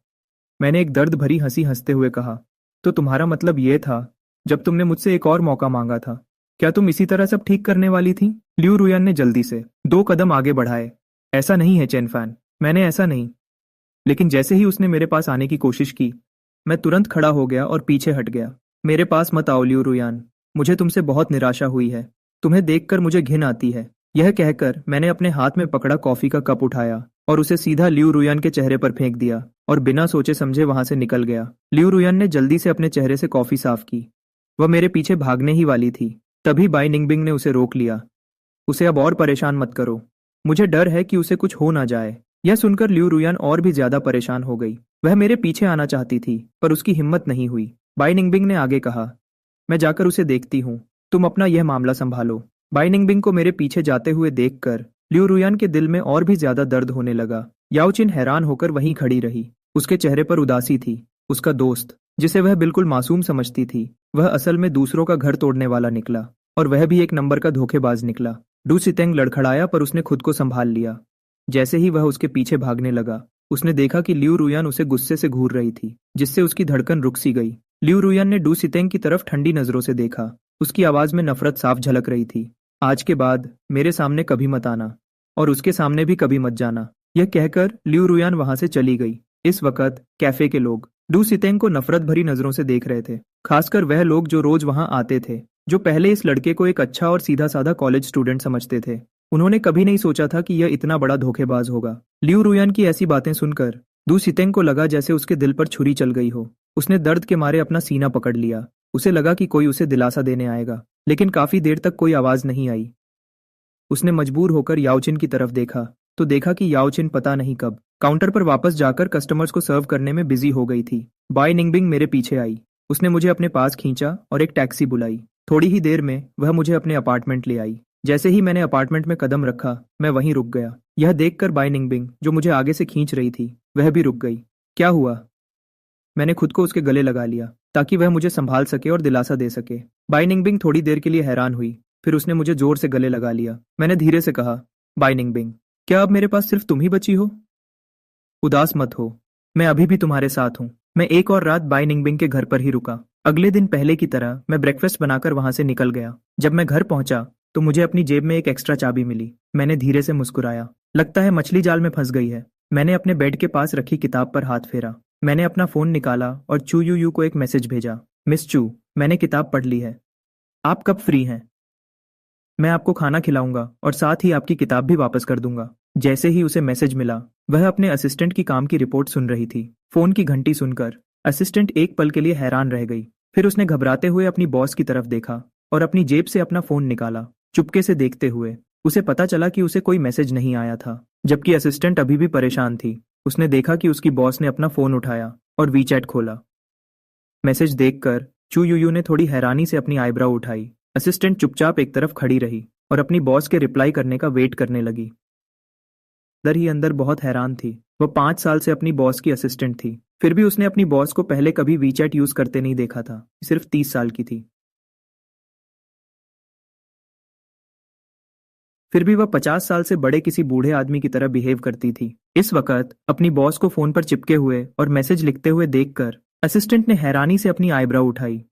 मैंने एक दर्द भरी हंसी हंसते हुए कहा, तो तुम्हारा मतलब यह था जब तुमने मुझसे एक और मौका मांगा था? क्या तुम इसी तरह सब ठीक करने वाली थी? लियू रुयान ने जल्दी से 2 कदम आगे बढ़ाए। ऐसा नहीं है चेन फैन, मैंने ऐसा नहीं। लेकिन जैसे ही उसने मेरे पास आने की कोशिश की, मैं तुरंत खड़ा हो गया और पीछे हट गया। मेरे पास मत आओ लियू रुयान, मुझे तुमसे बहुत निराशा हुई है। तुम्हें देखकर मुझे घिन आती है। यह कहकर मैंने अपने हाथ में पकड़ा कॉफी का कप उठाया और उसे सीधा लियू रुयान के चेहरे पर फेंक दिया और बिना सोचे समझे वहां से निकल गया। लियू रुयान ने जल्दी से अपने चेहरे से कॉफी साफ की। वह मेरे पीछे भागने ही वाली थी, तभी बाई निंगबिंग ने उसे रोक लिया। उसे अब और परेशान मत करो, मुझे डर है कि उसे कुछ हो ना जाए। यह सुनकर लियू रुयान और भी ज्यादा परेशान हो गई। वह मेरे पीछे आना चाहती थी, पर उसकी हिम्मत नहीं हुई। बाई निंगबिंग ने आगे कहा, मैं जाकर उसे देखती हूँ, तुम अपना यह मामला संभालो। बाई निंगबिंग को मेरे पीछे जाते हुए देखकर लियू रुयान के दिल में और भी ज्यादा दर्द होने लगा। याओ चिन हैरान होकर वहीं खड़ी रही। उसके चेहरे पर उदासी थी। उसका दोस्त, जिसे वह बिल्कुल मासूम समझती थी, वह असल में दूसरों का घर तोड़ने वाला निकला, और वह भी एक नंबर का धोखेबाज निकला। डू सितेंग लड़खड़ाया, पर उसने खुद को संभाल लिया। जैसे ही वह उसके पीछे भागने लगा, उसने देखा कि लियू रुयान उसे गुस्से से घूर रही थी, जिससे उसकी धड़कन रुक सी गई। लियू रुयान ने डू सितेंग की तरफ ठंडी नजरों से देखा। उसकी आवाज में नफरत साफ झलक रही थी। आज के बाद मेरे सामने कभी मत आना, और उसके सामने भी कभी मत जाना। यह कहकर लियू रुयान वहां से चली गई। इस वक्त कैफे के लोग डू सितेंग को नफरत भरी नजरों से देख रहे थे, खासकर वह लोग जो रोज वहां आते थे। जो पहले इस लड़के को एक अच्छा और सीधा साधा कॉलेज स्टूडेंट समझते थे। उन्होंने कभी नहीं सोचा था कि यह इतना बड़ा धोखेबाज होगा। लिू रुयान की ऐसी बातें सुनकर दू सितेंग को लगा जैसे उसके दिल पर छुरी चल गई हो। उसने दर्द के मारे अपना सीना पकड़ लिया। उसे लगा कि कोई उसे दिलासा देने आएगा, लेकिन काफी देर तक कोई आवाज नहीं आई। उसने मजबूर होकर याओचिन की तरफ देखा तो देखा कि याओचिन पता नहीं कब काउंटर पर वापस जाकर कस्टमर्स को सर्व करने में बिजी हो गई थी। बाय निंगबिंग मेरे पीछे आई। उसने मुझे अपने पास खींचा और एक टैक्सी बुलाई। थोड़ी ही देर में वह मुझे अपने अपार्टमेंट ले आई। जैसे ही मैंने अपार्टमेंट में कदम रखा, मैं वहीं रुक गया। यह देखकर बाय निंगबिंग, जो मुझे आगे से खींच रही थी, वह भी रुक गई। क्या हुआ? मैंने खुद को उसके गले लगा लिया ताकि वह मुझे संभाल सके और दिलासा दे सके। बाय निंगबिंग थोड़ी देर के लिए हैरान हुई, फिर उसने मुझे जोर से गले लगा लिया। मैंने धीरे से कहा, बाय निंगबिंग, क्या अब मेरे पास सिर्फ तुम ही बची हो? उदास मत हो, मैं अभी भी तुम्हारे साथ हूँ। मैं एक और रात बाय निंगबिंग के घर पर ही रुका। अगले दिन पहले की तरह मैं ब्रेकफास्ट बनाकर वहां से निकल गया। जब मैं घर पहुंचा तो मुझे अपनी जेब में एक एक्स्ट्रा चाबी मिली। मैंने धीरे से मुस्कुराया। लगता है मछली जाल में फंस गई है। मैंने अपने बेड के पास रखी किताब पर हाथ फेरा। मैंने अपना फोन निकाला और चू यू यू को एक मैसेज भेजा। मिस चू, मैंने किताब पढ़ ली है। आप कब फ्री हैं? मैं आपको खाना खिलाऊंगा और साथ ही आपकी किताब भी वापस कर दूंगा। जैसे ही उसे मैसेज मिला, वह अपने असिस्टेंट की काम की रिपोर्ट सुन रही थी। फोन की घंटी सुनकर असिस्टेंट एक पल के लिए हैरान रह गई। फिर उसने घबराते हुए अपनी बॉस की तरफ देखा और अपनी जेब से अपना फोन निकाला। चुपके से देखते हुए उसे पता चला कि उसे कोई मैसेज नहीं आया था, जबकि असिस्टेंट अभी भी परेशान थी। उसने देखा कि उसकी बॉस ने अपना फोन उठाया और वीचैट खोला। मैसेज देखकर चू यू यू ने थोड़ी हैरानी से अपनी आईब्राउ उठाई। असिस्टेंट चुपचाप एक तरफ खड़ी रही और अपनी बॉस के रिप्लाई करने का वेट करने लगी। अंदर ही अंदर बहुत हैरान थी। वह 5 साल से अपनी बॉस की असिस्टेंट थी, फिर भी उसने अपनी बॉस को पहले कभी वीचैट यूज करते नहीं देखा था। सिर्फ 30 साल की थी, फिर भी वह 50 साल से बड़े किसी बूढ़े आदमी की तरह बिहेव करती थी। इस वक्त अपनी बॉस को फोन पर चिपके हुए और मैसेज लिखते हुए देखकर असिस्टेंट ने हैरानी से अपनी आईब्राउ उठाई।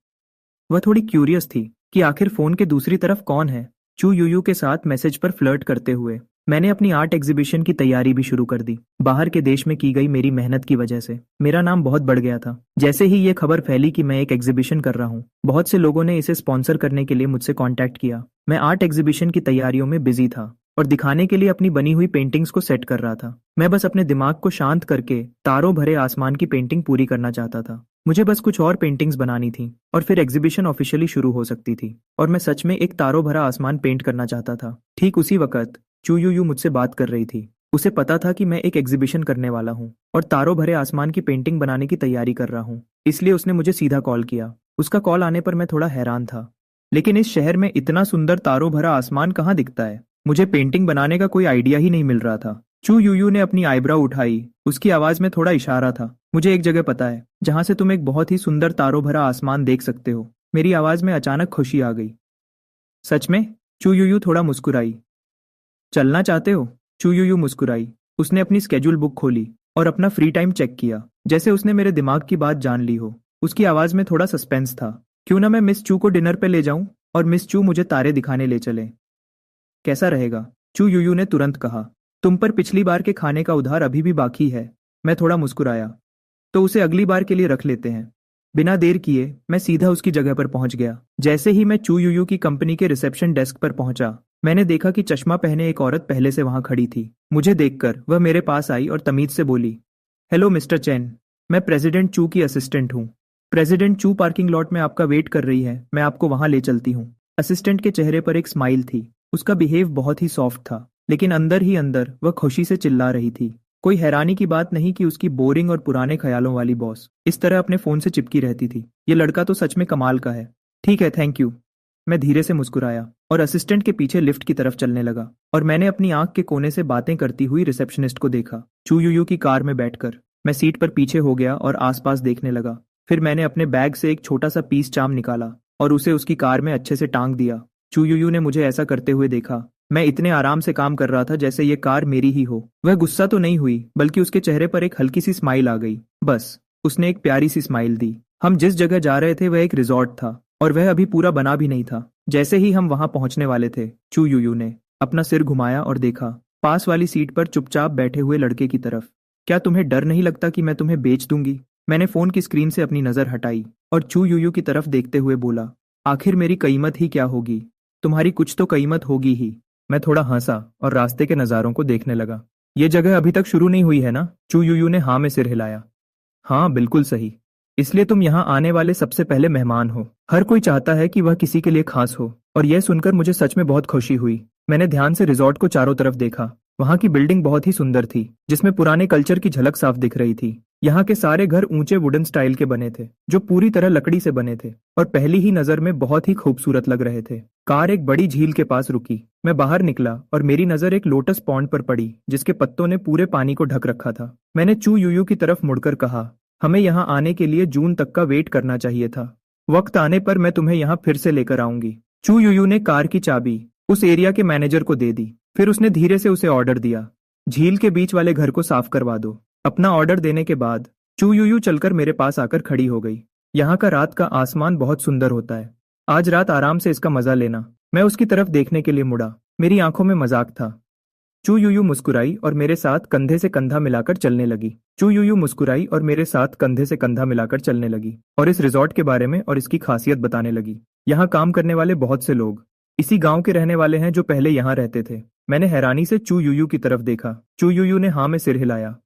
वह थोड़ी क्यूरियस थी कि आखिर फोन के दूसरी तरफ कौन है। चू यू यू के साथ मैसेज पर फ्लर्ट करते हुए मैंने अपनी आर्ट एग्जीबिशन की तैयारी भी शुरू कर दी। बाहर के देश में की गई मेरी मेहनत की वजह से मेरा नाम बहुत बढ़ गया था। जैसे ही ये खबर फैली कि मैं एक एग्जीबिशन कर रहा हूँ, बहुत से लोगों ने इसे स्पॉन्सर करने के लिए मुझसे कांटेक्ट किया। मैं आर्ट एग्जीबिशन की तैयारियों में बिजी था और दिखाने के लिए अपनी बनी हुई पेंटिंग्स को सेट कर रहा था। मैं बस अपने दिमाग को शांत करके तारों भरे आसमान की पेंटिंग पूरी करना चाहता था। मुझे बस कुछ और पेंटिंग्स बनानी थी और फिर एग्जीबिशन ऑफिशियली शुरू हो सकती थी और मैं सच में एक तारों भरा आसमान पेंट करना चाहता था। ठीक उसी वक्त चू यू यू मुझसे बात कर रही थी। उसे पता था कि मैं एक एग्जीबिशन करने वाला हूँ और तारों भरे आसमान की पेंटिंग बनाने की तैयारी कर रहा हूँ, इसलिए उसने मुझे सीधा कॉल किया। उसका कॉल आने पर मैं थोड़ा हैरान था, लेकिन इस शहर में इतना सुंदर तारों भरा आसमान कहाँ दिखता है? मुझे पेंटिंग बनाने का कोई आइडिया ही नहीं मिल रहा था। चू यू यू ने अपनी आईब्राउ उठाई। उसकी आवाज में थोड़ा इशारा था। मुझे एक जगह पता है जहां से तुम एक बहुत ही सुंदर तारों भरा आसमान देख सकते हो। मेरी आवाज में अचानक खुशी आ गई। सच में? चू यू यू थोड़ा मुस्कुराई। चलना चाहते हो? चू यू यू मुस्कुराई। उसने अपनी स्केड्यूल बुक खोली और अपना फ्री टाइम चेक किया, जैसे उसने मेरे दिमाग की बात जान ली हो। उसकी आवाज में थोड़ा सस्पेंस था। क्यों ना मैं मिस चू को डिनर पे ले जाऊं और मिस चू मुझे तारे दिखाने ले चले। कैसा रहेगा? चू यू यू ने तुरंत कहा। तुम पर पिछली बार के खाने का उधार अभी भी बाकी है। मैं थोड़ा मुस्कुराया। तो उसे अगली बार के लिए रख लेते हैं। बिना देर किए मैं सीधा उसकी जगह पर पहुंच गया। जैसे ही मैं चू यू यू की कंपनी के रिसेप्शन डेस्क पर पहुंचा, मैंने देखा कि चश्मा पहने एक औरत पहले से वहां खड़ी थी। मुझे देखकर वह मेरे पास आई और तमीज से बोली, हेलो मिस्टर चैन, मैं प्रेसिडेंट चू की असिस्टेंट हूँ। प्रेसिडेंट चू पार्किंग लॉट में आपका वेट कर रही है, मैं आपको वहां ले चलती हूँ। असिस्टेंट के चेहरे पर एक स्माइल थी। उसका बिहेव बहुत ही सॉफ्ट था, लेकिन अंदर ही अंदर वह खुशी से चिल्ला रही थी। कोई हैरानी की बात नहीं कि उसकी बोरिंग और पुराने ख्यालों वाली बॉस इस तरह अपने फोन से चिपकी रहती थी। ये लड़का तो सच में कमाल का है। ठीक है, थैंक यू। मैं धीरे से मुस्कुराया और असिस्टेंट के पीछे लिफ्ट की तरफ चलने लगा और मैंने अपनी आंख के कोने से बातें करती हुई रिसेप्शनिस्ट को देखा। चू यू यू की कार में बैठकर मैं सीट पर पीछे हो गया और आसपास देखने लगा। फिर मैंने अपने बैग से एक छोटा सा पीस चाम निकाला और उसे उसकी कार में अच्छे से टांग दिया। चू यू यू ने मुझे ऐसा करते हुए देखा। मैं इतने आराम से काम कर रहा था जैसे ये कार मेरी ही हो। वह गुस्सा तो नहीं हुई, बल्कि उसके चेहरे पर एक हल्की सी स्माइल आ गई। बस उसने एक प्यारी सी स्माइल दी। हम जिस जगह जा रहे थे वह एक रिजॉर्ट था और वह अभी पूरा बना भी नहीं था। जैसे ही हम वहां पहुंचने वाले थे, चू यू यू ने अपना सिर घुमाया और देखा पास वाली सीट पर चुपचाप बैठे हुए लड़के की तरफ। क्या तुम्हें डर नहीं लगता कि मैं तुम्हें बेच दूंगी? मैंने फोन की स्क्रीन से अपनी नजर हटाई और चू यू यू की तरफ देखते हुए बोला, आखिर मेरी कीमत ही क्या होगी? तुम्हारी कुछ तो कीमत होगी ही। मैं थोड़ा हंसा और रास्ते के नज़ारों को देखने लगा। ये जगह अभी तक शुरू नहीं हुई है ना? चू यूयू ने हाँ में सिर हिलाया। हाँ, बिल्कुल सही। इसलिए तुम यहाँ आने वाले सबसे पहले मेहमान हो। हर कोई चाहता है कि वह किसी के लिए खास हो, और यह सुनकर मुझे सच में बहुत खुशी हुई। मैंने ध्यान से रिजॉर्ट को चारों तरफ देखा। वहाँ की बिल्डिंग बहुत ही सुंदर थी, जिसमें पुराने कल्चर की झलक साफ दिख रही थी। यहाँ के सारे घर ऊंचे वुडन स्टाइल के बने थे, जो पूरी तरह लकड़ी से बने थे और पहली ही नजर में बहुत ही खूबसूरत लग रहे थे। कार एक बड़ी झील के पास रुकी। मैं बाहर निकला और मेरी नजर एक लोटस पॉन्ड पर पड़ी, जिसके पत्तों ने पूरे पानी को ढक रखा था। मैंने चू यूयू की तरफ मुड़कर कहा, हमें यहाँ आने के लिए जून तक का वेट करना चाहिए था। वक्त आने पर मैं तुम्हें यहाँ फिर से लेकर आऊंगी। चू यूयू ने कार की चाबी उस एरिया के मैनेजर को दे दी। फिर उसने धीरे से उसे ऑर्डर दिया, झील के बीच वाले घर को साफ करवा दो। अपना ऑर्डर देने के बाद चू यूयू चलकर मेरे पास आकर खड़ी हो गई। यहाँ का रात का आसमान बहुत सुंदर होता है। आज रात आराम से इसका मजा लेना। मैं उसकी तरफ देखने के लिए मुड़ा। मेरी आंखों में मजाक था। चू यूयू मुस्कुराई और मेरे साथ कंधे से कंधा मिलाकर चलने लगी। चू यूयू मुस्कुराई और मेरे साथ कंधे से कंधा मिलाकर चलने लगी और इस रिजॉर्ट के बारे में और इसकी खासियत बताने लगी। यहाँ काम करने वाले बहुत से लोग इसी गांव के रहने वाले हैं जो पहले यहाँ रहते थे। मैंने हैरानी से चू यूयू की तरफ देखा। चू यूयू ने हाँ में सिर हिलाया।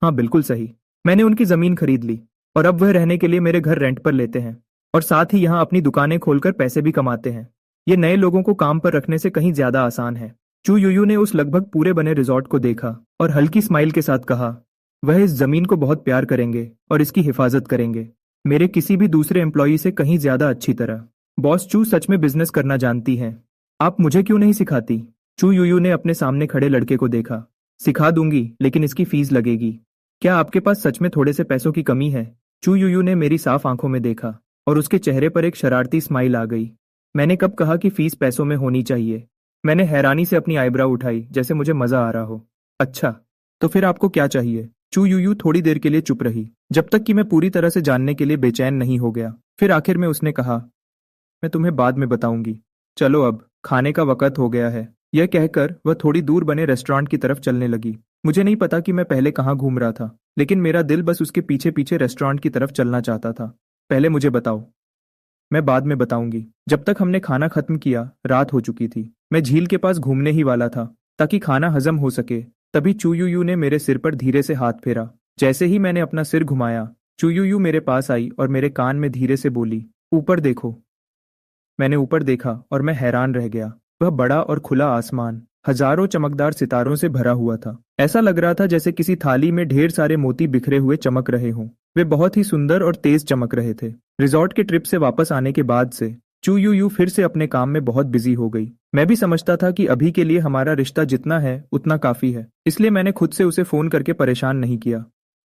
हाँ, बिल्कुल सही। मैंने उनकी जमीन खरीद ली और अब वह रहने के लिए मेरे घर रेंट पर लेते हैं और साथ ही यहाँ अपनी दुकानें खोलकर पैसे भी कमाते हैं। ये नए लोगों को काम पर रखने से कहीं ज्यादा आसान है। चू यूयू ने उस लगभग पूरे बने रिजॉर्ट को देखा और हल्की स्माइल के साथ कहा, वह इस जमीन को बहुत प्यार करेंगे और इसकी हिफाजत करेंगे, मेरे किसी भी दूसरे एम्प्लॉई से कहीं ज्यादा अच्छी तरह। बॉस चू सच में बिजनेस करना जानती हैं। आप मुझे क्यों नहीं सिखाती? चू यूयू ने अपने सामने खड़े लड़के को देखा। सिखा दूंगी, लेकिन इसकी फीस लगेगी। क्या आपके पास सच में थोड़े से पैसों की कमी है? चू यूयू ने मेरी साफ आंखों में देखा और उसके चेहरे पर एक शरारती स्माइल आ गई। मैंने कब कहा कि फीस पैसों में होनी चाहिए? मैंने हैरानी से अपनी आईब्राव उठाई, जैसे मुझे मजा आ रहा हो। अच्छा, तो फिर आपको क्या चाहिए? चू यूयू थोड़ी देर के लिए चुप रही, जब तक कि मैं पूरी तरह से जानने के लिए बेचैन नहीं हो गया। फिर आखिर में उसने कहा, मैं तुम्हें बाद में बताऊंगी। चलो अब खाने का वक्त हो गया है। यह कहकर वह थोड़ी दूर बने रेस्टोरेंट की तरफ चलने लगी। मुझे नहीं पता कि मैं पहले कहाँ घूम रहा था, लेकिन मेरा दिल बस उसके पीछे पीछे रेस्टोरेंट की तरफ चलना चाहता था। पहले मुझे बताओ। मैं बाद में बताऊंगी। जब तक हमने खाना खत्म किया, रात हो चुकी थी। मैं झील के पास घूमने ही वाला था ताकि खाना हजम हो सके। तभी चू यूयू ने मेरे सिर पर धीरे से हाथ फेरा। जैसे ही मैंने अपना सिर घुमाया, चू यूयू मेरे पास आई और मेरे कान में धीरे से बोली, ऊपर देखो। मैंने ऊपर देखा और मैं हैरान रह गया। वह बड़ा और खुला आसमान हजारों चमकदार सितारों से भरा हुआ था। ऐसा लग रहा था जैसे किसी थाली में ढेर सारे मोती बिखरे हुए चमक रहे हों। वे बहुत ही सुंदर और तेज चमक रहे थे। रिजॉर्ट के ट्रिप से वापस आने के बाद से चू यूयू फिर से अपने काम में बहुत बिजी हो गई। मैं भी समझता था कि अभी के लिए हमारा रिश्ता जितना है उतना काफी है, इसलिए मैंने खुद से उसे फोन करके परेशान नहीं किया।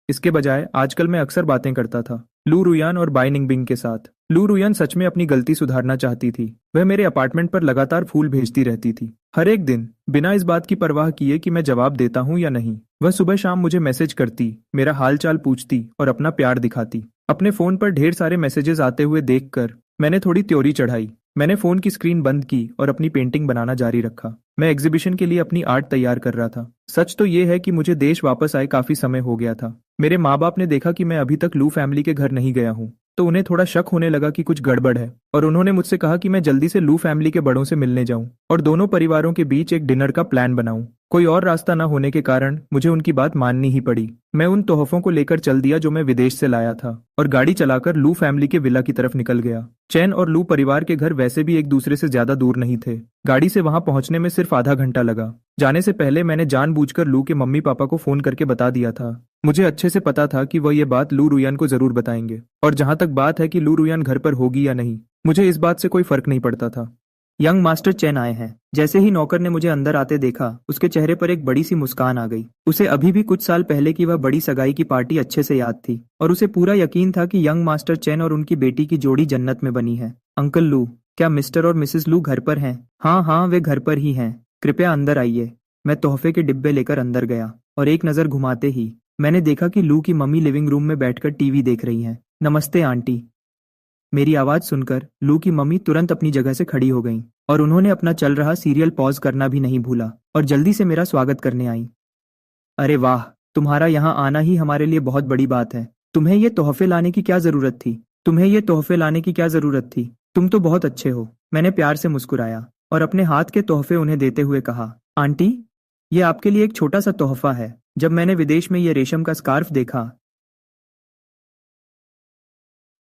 इसके बजाय आजकल मैं अक्सर बातें करता था लू रुयान और बाई निंगबिंग के साथ। लू रुयान सच में अपनी गलती सुधारना चाहती थी। वह मेरे अपार्टमेंट पर लगातार फूल भेजती रहती थी, हर एक दिन, बिना इस बात की परवाह किए कि मैं जवाब देता हूँ या नहीं। वह सुबह शाम मुझे मैसेज करती, मेरा हाल चाल पूछती और अपना प्यार दिखाती। अपने फोन पर ढेर सारे मैसेजेस आते हुए देखकर मैंने थोड़ी त्योरी चढ़ाई। मैंने फोन की स्क्रीन बंद की और अपनी पेंटिंग बनाना जारी रखा। मैं एग्जीबिशन के लिए अपनी आर्ट तैयार कर रहा था। सच तो ये है कि मुझे देश वापस आए काफी समय हो गया था। मेरे माँ बाप ने देखा कि मैं अभी तक लू फैमिली के घर नहीं गया हूँ, तो उन्हें थोड़ा शक होने लगा कि कुछ गड़बड़ है, और उन्होंने मुझसे कहा कि मैं जल्दी से लू फैमिली के बड़ों से मिलने जाऊं और दोनों परिवारों के बीच एक डिनर का प्लान बनाऊं। कोई और रास्ता न होने के कारण मुझे उनकी बात माननी ही पड़ी। मैं उन तोहफों को लेकर चल दिया जो मैं विदेश से लाया था और गाड़ी चलाकर लू फैमिली के विला की तरफ निकल गया। चैन और लू परिवार के घर वैसे भी एक दूसरे से ज्यादा दूर नहीं थे। गाड़ी से वहां पहुंचने में सिर्फ आधा घंटा लगा। जाने से पहले मैंने जानबूझकर लू के मम्मी पापा को फोन करके बता दिया था। मुझे अच्छे से पता था कि वह ये बात लू रुयान को जरूर बताएंगे, और जहां तक बात है कि लू रुयान घर पर होगी या नहीं, मुझे इस बात से कोई फर्क नहीं पड़ता था। यंग मास्टर चैन आए हैं। जैसे ही नौकर ने मुझे अंदर आते देखा, उसके चेहरे पर एक बड़ी सी मुस्कान आ गई। उसे अभी भी कुछ साल पहले की वह बड़ी सगाई की पार्टी अच्छे से याद थी, और उसे पूरा यकीन था कि यंग मास्टर चैन और उनकी बेटी की जोड़ी जन्नत में बनी है। अंकल लू, क्या मिस्टर और मिसेस लू घर पर हैं? हाँ हाँ, वे घर पर ही हैं। कृपया अंदर आइए। मैं तोहफे के डिब्बे लेकर अंदर गया और एक नजर घुमाते ही मैंने देखा कि लू की मम्मी लिविंग रूम में बैठकर टीवी देख रही हैं। नमस्ते आंटी। मेरी आवाज सुनकर लू की मम्मी तुरंत अपनी जगह से खड़ी हो गईं और उन्होंने अपना चल रहा सीरियल पॉज करना भी नहीं भूला और जल्दी से मेरा स्वागत करने आई। अरे वाह, तुम्हारा यहाँ आना ही हमारे लिए बहुत बड़ी बात है। तुम्हें ये तोहफे लाने की क्या जरूरत थी? तुम तो बहुत अच्छे हो। मैंने प्यार से मुस्कुराया और अपने हाथ के तोहफे उन्हें देते हुए कहा, आंटी, ये आपके लिए एक छोटा सा तोहफा है। जब मैंने विदेश में ये रेशम का स्कार्फ देखा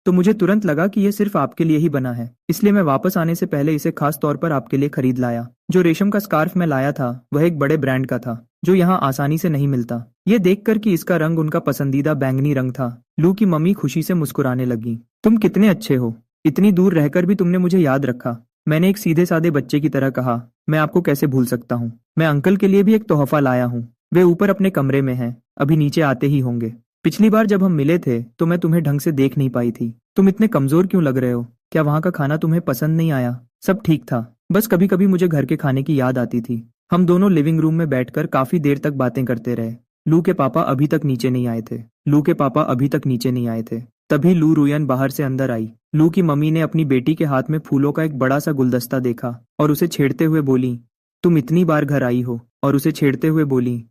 तो मुझे तुरंत लगा कि ये सिर्फ आपके लिए ही बना है, इसलिए मैं वापस आने से पहले इसे खास तौर पर आपके लिए खरीद लाया। जो रेशम का स्कार्फ मैं लाया था वह एक बड़े ब्रांड का था जो यहाँ आसानी से नहीं मिलता। ये देखकर कि इसका रंग उनका पसंदीदा बैंगनी रंग था, लू की मम्मी खुशी से मुस्कुराने लगी। तुम कितने अच्छे हो, इतनी दूर रहकर भी तुमने मुझे याद रखा। मैंने एक सीधे साधे बच्चे की तरह कहा, मैं आपको कैसे भूल सकता हूँ। मैं अंकल के लिए भी एक तोहफा लाया हूँ, वे ऊपर अपने कमरे में हैं, अभी नीचे आते ही होंगे। पिछली बार जब हम मिले थे तो मैं तुम्हें ढंग से देख नहीं पाई थी। तुम इतने कमजोर क्यों लग रहे हो? क्या वहां का खाना तुम्हें पसंद नहीं आया? सब ठीक था, बस कभी कभी मुझे घर के खाने की याद आती थी। हम दोनों लिविंग रूम में बैठकर काफी देर तक बातें करते रहे। लू के पापा अभी तक नीचे नहीं आए थे। लू के पापा अभी तक नीचे नहीं आए थे। तभी लू रुयन बाहर से अंदर आई। लू की मम्मी ने अपनी बेटी के हाथ में फूलों का एक बड़ा सा गुलदस्ता देखा और उसे छेड़ते हुए बोली, तुम इतनी बार घर आई हो। और उसे छेड़ते हुए बोली,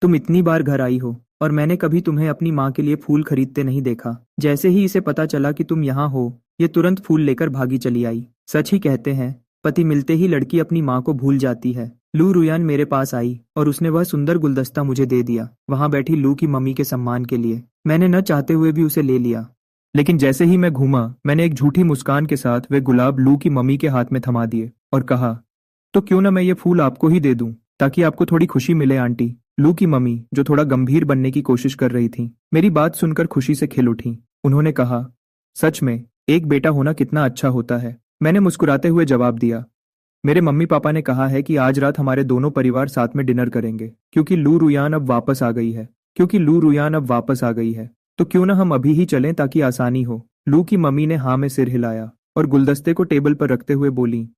तुम इतनी बार घर आई हो और मैंने कभी तुम्हें अपनी माँ के लिए फूल खरीदते नहीं देखा। जैसे ही इसे पता चला कि तुम यहाँ हो, ये तुरंत फूल लेकर भागी चली आई। सच ही कहते हैं, पति मिलते ही लड़की अपनी माँ को भूल जाती है। लू रुयान मेरे पास आई और उसने वह सुंदर गुलदस्ता मुझे दे दिया, वहां बैठी लू की मम्मी के सम्मान के लिए। मैंने न चाहते हुए भी उसे ले लिया, लेकिन जैसे ही मैं घूमा मैंने एक झूठी मुस्कान के साथ वे गुलाब लू की मम्मी के हाथ में थमा दिए और कहा, तो क्यों ना मैं ये फूल आपको ही दे दूं, ताकि आपको थोड़ी खुशी मिले आंटी। लू की मम्मी, जो थोड़ा गंभीर बनने की कोशिश कर रही थी, मेरी बात सुनकर खुशी से खिल उठी। उन्होंने कहा, सच में एक बेटा होना कितना अच्छा होता है। मैंने मुस्कुराते हुए जवाब दिया, मेरे मम्मी पापा ने कहा है कि आज रात हमारे दोनों परिवार साथ में डिनर करेंगे, क्योंकि लू रुयान अब वापस आ गई है। तो क्यों ना हम अभी ही चलें ताकि आसानी हो। लू की मम्मी ने हाँ में सिर हिलाया और गुलदस्ते को टेबल पर रखते हुए बोली,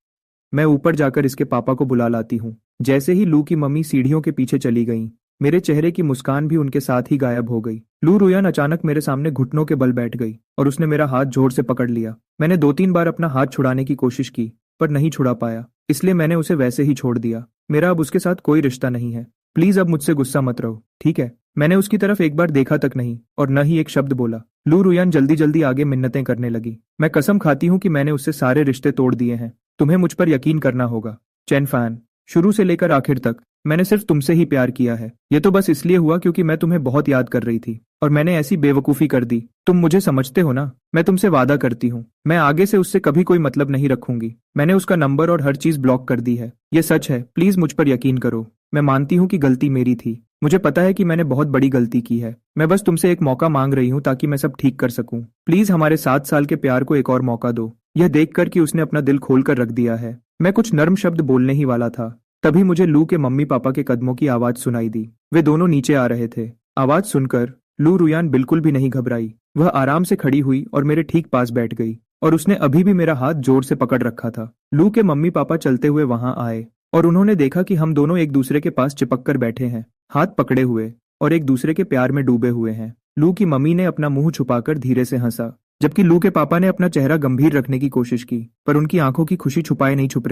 मैं ऊपर जाकर इसके पापा को बुला लाती हूँ। जैसे ही लू की मम्मी सीढ़ियों के पीछे चली गईं, मेरे चेहरे की मुस्कान भी उनके साथ ही गायब हो गई। लू रुयान अचानक मेरे सामने घुटनों के बल बैठ गई और उसने मेरा हाथ जोर से पकड़ लिया। मैंने 2-3 बार अपना हाथ छुड़ाने की कोशिश की, पर नहीं छुड़ा पाया, इसलिए मैंने उसे वैसे ही छोड़ दिया। मेरा अब उसके साथ कोई रिश्ता नहीं है। प्लीज अब मुझसे गुस्सा मत रहो, ठीक है? मैंने उसकी तरफ एक बार देखा तक नहीं और न ही एक शब्द बोला। लू रुयान जल्दी जल्दी आगे मिन्नतें करने लगी। मैं कसम खाती हूँ कि मैंने उससे सारे रिश्ते तोड़ दिए हैं। तुम्हें मुझ पर यकीन करना होगा चैन फैन। शुरू से लेकर आखिर तक मैंने सिर्फ तुमसे ही प्यार किया है। ये तो बस इसलिए हुआ क्योंकि मैं तुम्हें बहुत याद कर रही थी और मैंने ऐसी बेवकूफ़ी कर दी। तुम मुझे समझते हो ना? मैं तुमसे वादा करती हूँ, मैं आगे से उससे कभी कोई मतलब नहीं रखूंगी। मैंने उसका नंबर और हर चीज ब्लॉक कर दी है। ये सच है, प्लीज मुझ पर यकीन करो। मैं मानती हूँ कि गलती मेरी थी। मुझे पता है कि मैंने बहुत बड़ी गलती की है। मैं बस तुमसे एक मौका मांग रही हूँ ताकि मैं सब ठीक कर सकूं। प्लीज हमारे 7 साल के प्यार को एक और मौका दो। यह देखकर कि उसने अपना दिल खोल कर रख दिया है, मैं कुछ नर्म शब्द बोलने ही वाला था, तभी मुझे लू के मम्मी पापा के कदमों की आवाज सुनाई दी। वे दोनों नीचे आ रहे थे। आवाज सुनकर लू रुयान बिल्कुल भी नहीं घबराई। वह आराम से खड़ी हुई और मेरे ठीक पास बैठ गई और उसने अभी भी मेरा हाथ जोर से पकड़ रखा था। लू के मम्मी पापा चलते हुए वहां आए और उन्होंने देखा कि हम दोनों एक दूसरे के पास चिपक कर बैठे हैं, हाथ पकड़े हुए और एक दूसरे के प्यार में डूबे हुए हैं। लू की मम्मी ने अपना मुंह छुपाकर धीरे से हंसा, जबकि लू के पापा ने अपना चेहरा गंभीर रखने की कोशिश की, पर उनकी आंखों की खुशी छुपाए नहीं छुप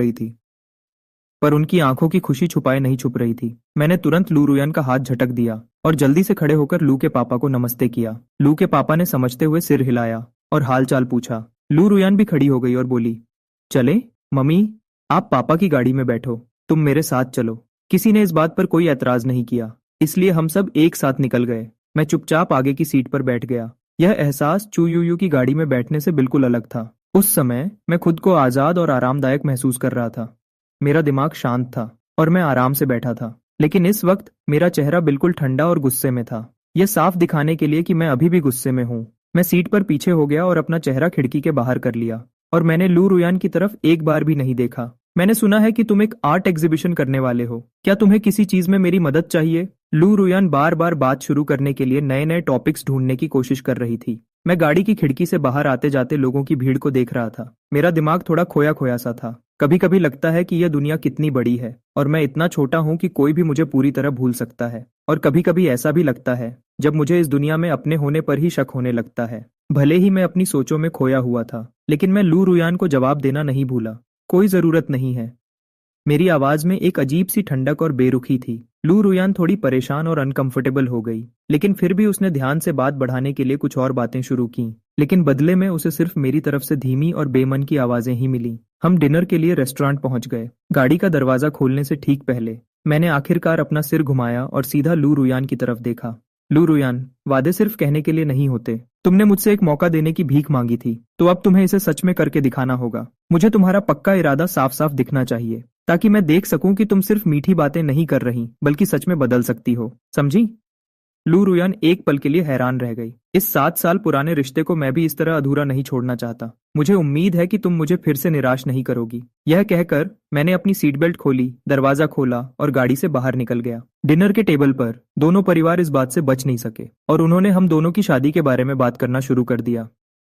रही थी। मैंने तुरंत लू रुयान का हाथ झटक दिया और जल्दी से खड़े होकर लू के पापा को नमस्ते किया। लू के पापा ने समझते हुए सिर हिलाया और हालचाल पूछा। लू रुयान भी खड़ी हो गई और बोली, चले मम्मी, आप पापा की गाड़ी में बैठो, तुम मेरे साथ चलो। किसी ने इस बात पर कोई एतराज नहीं किया, इसलिए हम सब एक साथ निकल गए। मैं चुपचाप आगे की सीट पर बैठ गया। यह एहसास चू यू यू की गाड़ी में बैठने से बिल्कुल अलग था। उस समय मैं खुद को आजाद और आरामदायक महसूस कर रहा था। मेरा दिमाग शांत था और मैं आराम से बैठा था, लेकिन इस वक्त मेरा चेहरा बिल्कुल ठंडा और गुस्से में था। यह साफ दिखाने के लिए कि मैं अभी भी गुस्से में हूँ। मैं सीट पर पीछे हो गया और अपना चेहरा खिड़की के बाहर कर लिया और मैंने लू रुयान की तरफ एक बार भी नहीं देखा। मैंने सुना है कि तुम एक आर्ट एग्जीबिशन करने वाले हो, क्या तुम्हें किसी चीज में मेरी मदद चाहिए? लू रुयान बार बार बात शुरू करने के लिए नए नए टॉपिक्स ढूंढने की कोशिश कर रही थी। मैं गाड़ी की खिड़की से बाहर आते जाते लोगों की भीड़ को देख रहा था। मेरा दिमाग थोड़ा खोया खोया सा था। कभी कभी लगता है कि यह दुनिया कितनी बड़ी है और मैं इतना छोटा हूँ कि कोई भी मुझे पूरी तरह भूल सकता है। और कभी कभी ऐसा भी लगता है जब मुझे इस दुनिया में अपने होने पर ही शक होने लगता है। भले ही मैं अपनी सोचों में खोया हुआ था, लेकिन मैं लू रुयान को जवाब देना नहीं भूला। कोई जरूरत नहीं है। मेरी आवाज में एक अजीब सी ठंडक और बेरुखी थी। लू रुयान थोड़ी परेशान और अनकंफर्टेबल हो गई, लेकिन फिर भी उसने ध्यान से बात बढ़ाने के लिए कुछ और बातें शुरू की। लेकिन बदले में उसे सिर्फ मेरी तरफ से धीमी और बेमन की आवाजें ही मिली। हम डिनर के लिए रेस्टोरेंट पहुंच गए। गाड़ी का दरवाजा खोलने से ठीक पहले मैंने आखिरकार अपना सिर घुमाया और सीधा लू रुयान की तरफ देखा। लू रुयान, वादे सिर्फ कहने के लिए नहीं होते। तुमने मुझसे एक मौका देने की भीख मांगी थी, तो अब तुम्हें इसे सच में करके दिखाना होगा। मुझे तुम्हारा पक्का इरादा साफ साफ दिखना चाहिए, ताकि मैं देख सकूं कि तुम सिर्फ मीठी बातें नहीं कर रही बल्कि सच में बदल सकती हो, समझी? लू रुयान एक पल के लिए हैरान रह गई। इस 7 साल पुराने रिश्ते को मैं भी इस तरह अधूरा नहीं छोड़ना चाहता। मुझे उम्मीद है कि तुम मुझे फिर से निराश नहीं करोगी। यह कहकर मैंने अपनी सीट बेल्ट खोली, दरवाजा खोला और गाड़ी से बाहर निकल गया। डिनर के टेबल पर दोनों परिवार इस बात से बच नहीं सके और उन्होंने हम दोनों की शादी के बारे में बात करना शुरू कर दिया।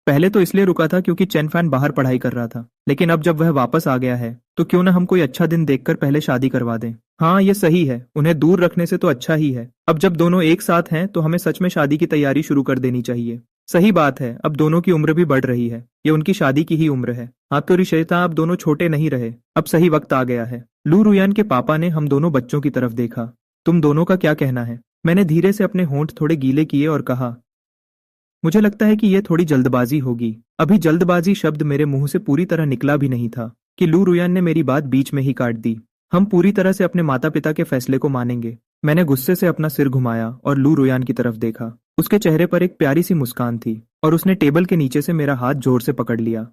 पहले तो इसलिए रुका था क्योंकि चेन फैन बाहर पढ़ाई कर रहा था, लेकिन अब जब वह वापस आ गया है तो क्यों ना हम कोई अच्छा दिन देखकर पहले शादी करवा दें। हाँ, ये सही है, उन्हें दूर रखने से तो अच्छा ही है। अब जब दोनों एक साथ हैं तो हमें सच में शादी की तैयारी शुरू कर देनी चाहिए। सही बात है, अब दोनों की उम्र भी बढ़ रही है। ये उनकी शादी की ही उम्र है। आपके रिश्ता अब दोनों छोटे नहीं रहे, अब सही वक्त आ गया है। लू रुयान के पापा ने हम दोनों बच्चों की तरफ देखा। तुम दोनों का क्या कहना है? मैंने धीरे से अपने होंठ थोड़े गीले किए और कहा, मुझे लगता है कि यह थोड़ी जल्दबाजी होगी। अभी जल्दबाजी शब्द मेरे मुंह से पूरी तरह निकला भी नहीं था कि लू रुयान ने मेरी बात बीच में ही काट दी। हम पूरी तरह से अपने माता पिता के फैसले को मानेंगे। मैंने गुस्से से अपना सिर घुमाया और लू रुयान की तरफ देखा। उसके चेहरे पर एक प्यारी सी मुस्कान थी और उसने टेबल के नीचे से मेरा हाथ जोर से पकड़ लिया।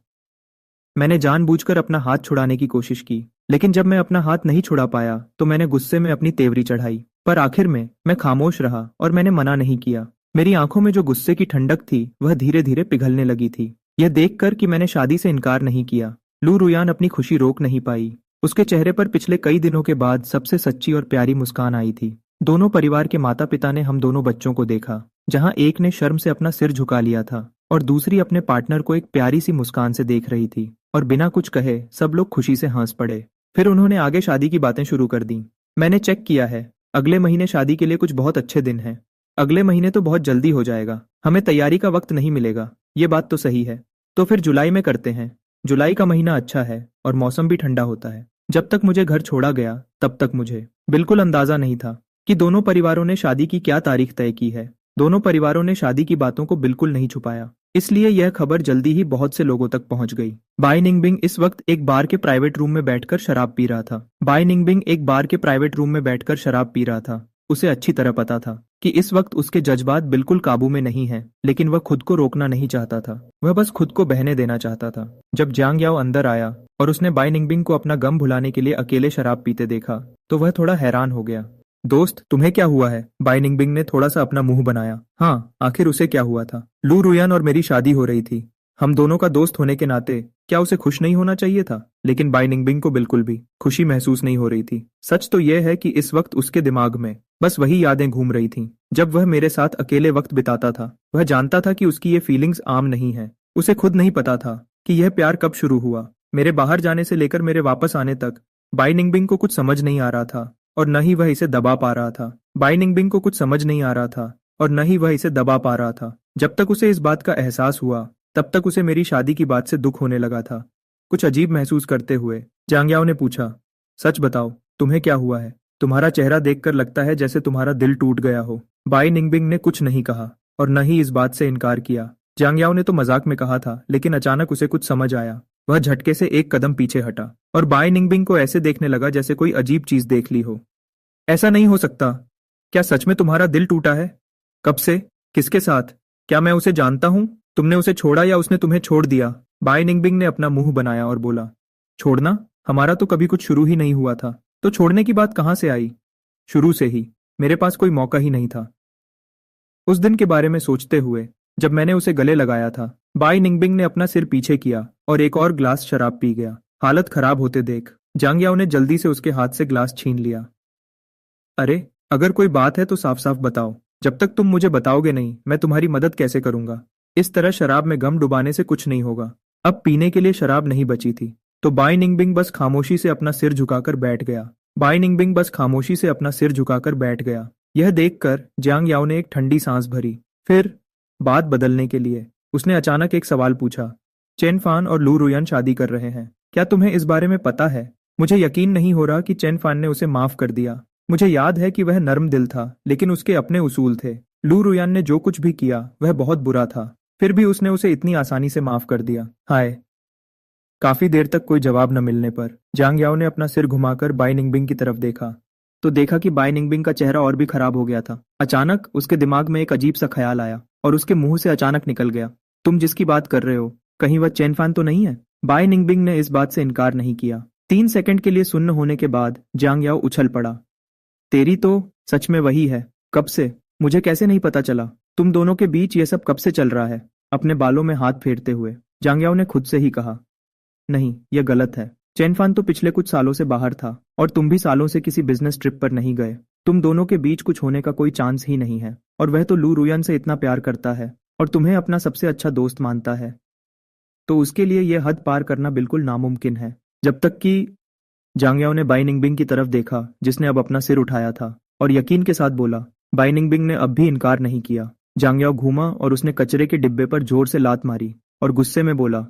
मैंने जानबूझकर अपना हाथ छुड़ाने की कोशिश की, लेकिन जब मैं अपना हाथ नहीं छुड़ा पाया तो मैंने गुस्से में अपनी तेवरी चढ़ाई। पर आखिर में मैं खामोश रहा और मैंने मना नहीं किया। मेरी आंखों में जो गुस्से की ठंडक थी वह धीरे धीरे पिघलने लगी थी। यह देखकर कि मैंने शादी से इनकार नहीं किया, लू रुयान अपनी खुशी रोक नहीं पाई। उसके चेहरे पर पिछले कई दिनों के बाद सबसे सच्ची और प्यारी मुस्कान आई थी। दोनों परिवार के माता पिता ने हम दोनों बच्चों को देखा, जहां एक ने शर्म से अपना सिर झुका लिया था और दूसरी अपने पार्टनर को एक प्यारी सी मुस्कान से देख रही थी। और बिना कुछ कहे सब लोग खुशी से हंस पड़े। फिर उन्होंने आगे शादी की बातें शुरू कर दी। मैंने चेक किया है, अगले महीने शादी के लिए कुछ बहुत अच्छे दिन हैं। अगले महीने तो बहुत जल्दी हो जाएगा, हमें तैयारी का वक्त नहीं मिलेगा। ये बात तो सही है। तो फिर जुलाई में करते हैं। जुलाई का महीना अच्छा है और मौसम भी ठंडा होता है। जब तक मुझे घर छोड़ा गया तब तक मुझे बिल्कुल अंदाजा नहीं था कि दोनों परिवारों ने शादी की क्या तारीख तय की है। दोनों परिवारों ने शादी की बातों को बिल्कुल नहीं छुपाया, इसलिए यह खबर जल्दी ही बहुत से लोगों तक पहुंच गई। बाई निंगबिंग इस वक्त एक बार के प्राइवेट रूम में बैठकर शराब पी रहा था। बाई निंगबिंग एक बार के प्राइवेट रूम में बैठकर शराब पी रहा था। उसे अच्छी तरह पता था कि इस वक्त उसके जज्बात बिल्कुल काबू में नहीं हैं, लेकिन वह खुद को रोकना नहीं चाहता था। वह बस खुद को बहने देना चाहता था। जब जांग याओ अंदर आया और उसने बाई निंगबिंग को अपना गम भुलाने के लिए अकेले शराब पीते देखा तो वह थोड़ा हैरान हो गया। दोस्त, तुम्हें क्या हुआ है? बाई निंगबिंग ने थोड़ा सा अपना मुंह बनाया। हाँ, आखिर उसे क्या हुआ था? लू रुयान और मेरी शादी हो रही थी। हम दोनों का दोस्त होने के नाते क्या उसे खुश नहीं होना चाहिए था? लेकिन बाई निंगबिंग को बिल्कुल भी खुशी महसूस नहीं हो रही थी। सच तो यह है कि इस वक्त उसके दिमाग में बस वही यादें घूम रही थीं जब वह मेरे साथ अकेले वक्त बिताता था। वह जानता था कि उसकी ये फीलिंग्स आम नहीं है। उसे खुद नहीं पता था कि यह प्यार कब शुरू हुआ। मेरे बाहर जाने से लेकर मेरे वापस आने तक बाई निंगबिंग को कुछ समझ नहीं आ रहा था और न ही वह इसे दबा पा रहा था। बाई निंगबिंग को कुछ समझ नहीं आ रहा था और न ही वह इसे दबा पा रहा था। जब तक उसे इस बात का एहसास हुआ तब तक उसे मेरी शादी की बात से दुख होने लगा था। कुछ अजीब महसूस करते हुए जांग याओ ने पूछा, सच बताओ, तुम्हें क्या हुआ है? तुम्हारा चेहरा देखकर लगता है जैसे तुम्हारा दिल टूट गया हो। बाई निंगबिंग ने कुछ नहीं कहा और न ही इस बात से इनकार किया। जांग याओ ने तो मजाक में कहा था, लेकिन अचानक उसे कुछ समझ आया। वह झटके से एक कदम पीछे हटा और बाई निंगबिंग को ऐसे देखने लगा जैसे कोई अजीब चीज देख ली हो। ऐसा नहीं हो सकता। क्या सच में तुम्हारा दिल टूटा है? कब से? किसके साथ? क्या मैं उसे जानता हूं? तुमने उसे छोड़ा या उसने तुम्हें छोड़ दिया? बाई निंगबिंग ने अपना मुंह बनाया और बोला, छोड़ना? हमारा तो कभी कुछ शुरू ही नहीं हुआ था, तो छोड़ने की बात कहां से आई? शुरू से ही मेरे पास कोई मौका ही नहीं था। उस दिन के बारे में सोचते हुए जब मैंने उसे गले लगाया था, बाई निंगबिंग ने अपना सिर पीछे किया और एक और ग्लास शराब पी गया। हालत खराब होते देख जांग याओ ने जल्दी से उसके हाथ से ग्लास छीन लिया। अरे, अगर कोई बात है तो साफ साफ बताओ। जब तक तुम मुझे बताओगे नहीं, मैं तुम्हारी मदद कैसे करूंगा? इस तरह शराब में गम डुबाने से कुछ नहीं होगा। अब पीने के लिए शराब नहीं बची थी, तो बाई निंगबिंग बस खामोशी से अपना सिर झुकाकर बैठ गया। बाई निंगबिंग बस खामोशी से अपना सिर झुकाकर बैठ गया। यह देखकर जांग याओ ने एक ठंडी सांस भरी। फिर बात बदलने के लिए उसने अचानक एक सवाल पूछा, चेन फान और लू रुयान शादी कर रहे हैं, क्या तुम्हें इस बारे में पता है? मुझे यकीन नहीं हो रहा कि चेन फान ने उसे माफ कर दिया। मुझे याद है कि वह नर्म दिल था, लेकिन उसके अपने उसूल थे। लू रुयान ने जो कुछ भी किया वह बहुत बुरा था, फिर भी उसने उसे इतनी आसानी से माफ कर दिया। हाय। काफी देर तक कोई जवाब न मिलने पर जांग याओ ने अपना सिर घुमाकर बाई निंगबिंग की तरफ देखा, तो देखा कि बाई निंगबिंग का चेहरा और भी खराब हो गया था। अचानक उसके दिमाग में एक अजीब सा ख्याल आया और उसके मुंह से अचानक निकल गया, तुम जिसकी बात कर रहे हो, कहीं वह चेनफान तो नहीं है? बाई निंगबिंग ने इस बात से इनकार नहीं किया। 3 सेकंड के लिए सुन्न होने के बाद जांग याओ उछल पड़ा। तेरी तो सच में वही है। कब से? मुझे कैसे नहीं पता चला? तुम दोनों के बीच ये सब कब से चल रहा है? अपने बालों में हाथ फेरते हुए जांग याओ ने खुद से ही कहा। नहीं, यह गलत है। चेनफान तो पिछले कुछ सालों से बाहर था और तुम भी सालों से किसी बिजनेस ट्रिप पर नहीं गए। तुम दोनों के बीच कुछ होने का कोई चांस ही नहीं है, और वह तो लू रुयन से इतना प्यार करता है और तुम्हें अपना सबसे अच्छा दोस्त मानता है, तो उसके लिए यह हद पार करना बिल्कुल नामुमकिन है। जब तक कि जांग याओ ने बाई निंगबिंग की तरफ देखा, जिसने अब अपना सिर उठाया था, और यकीन के साथ बोला। बाई निंगबिंग ने अब भी इनकार नहीं किया। जांग याओ घूमा और उसने कचरे के डिब्बे पर जोर से लात मारी और गुस्से में बोला,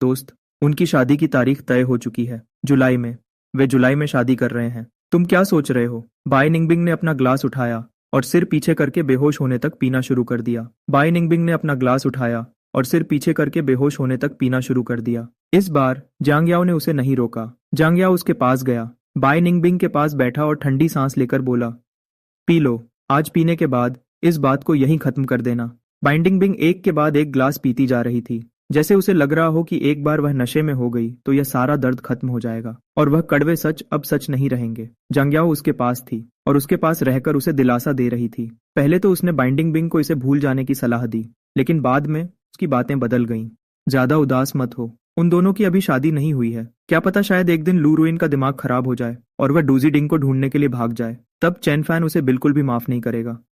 दोस्त, उनकी शादी की तारीख तय हो चुकी है, जुलाई में। वे जुलाई में शादी कर रहे हैं। तुम क्या सोच रहे हो? बाई निंगबिंग ने अपना ग्लास उठाया और सिर पीछे करके बेहोश होने तक पीना शुरू कर दिया। बाई निंगबिंग ने अपना ग्लास उठाया और सिर पीछे करके बेहोश होने तक पीना शुरू कर दिया। इस बार जांग याओ ने उसे नहीं रोका। जांग याओ उसके पास गया, बाई निंगबिंग के पास बैठा और ठंडी सांस लेकर बोला, पी लो। आज पीने के बाद इस बात को यहीं खत्म कर देना। बाई निंगबिंग एक के बाद एक ग्लास पीती जा रही थी, जैसे उसे लग रहा हो कि एक बार वह नशे में हो गई तो यह सारा दर्द खत्म हो जाएगा और वह कड़वे सच अब सच नहीं रहेंगे। जांग याओ उसके पास थी और उसके पास रहकर उसे दिलासा दे रही थी। पहले तो उसने बाइंडिंग बिंग को इसे भूल जाने की सलाह दी, लेकिन बाद में उसकी बातें बदल गईं। ज्यादा उदास मत हो, उन दोनों की अभी शादी नहीं हुई है। क्या पता शायद एक दिन लू रुइन का दिमाग खराब हो जाए और वह डूजी डिंग को ढूंढने के लिए भाग जाए। तब चैन फैन उसे बिल्कुल भी माफ नहीं करेगा।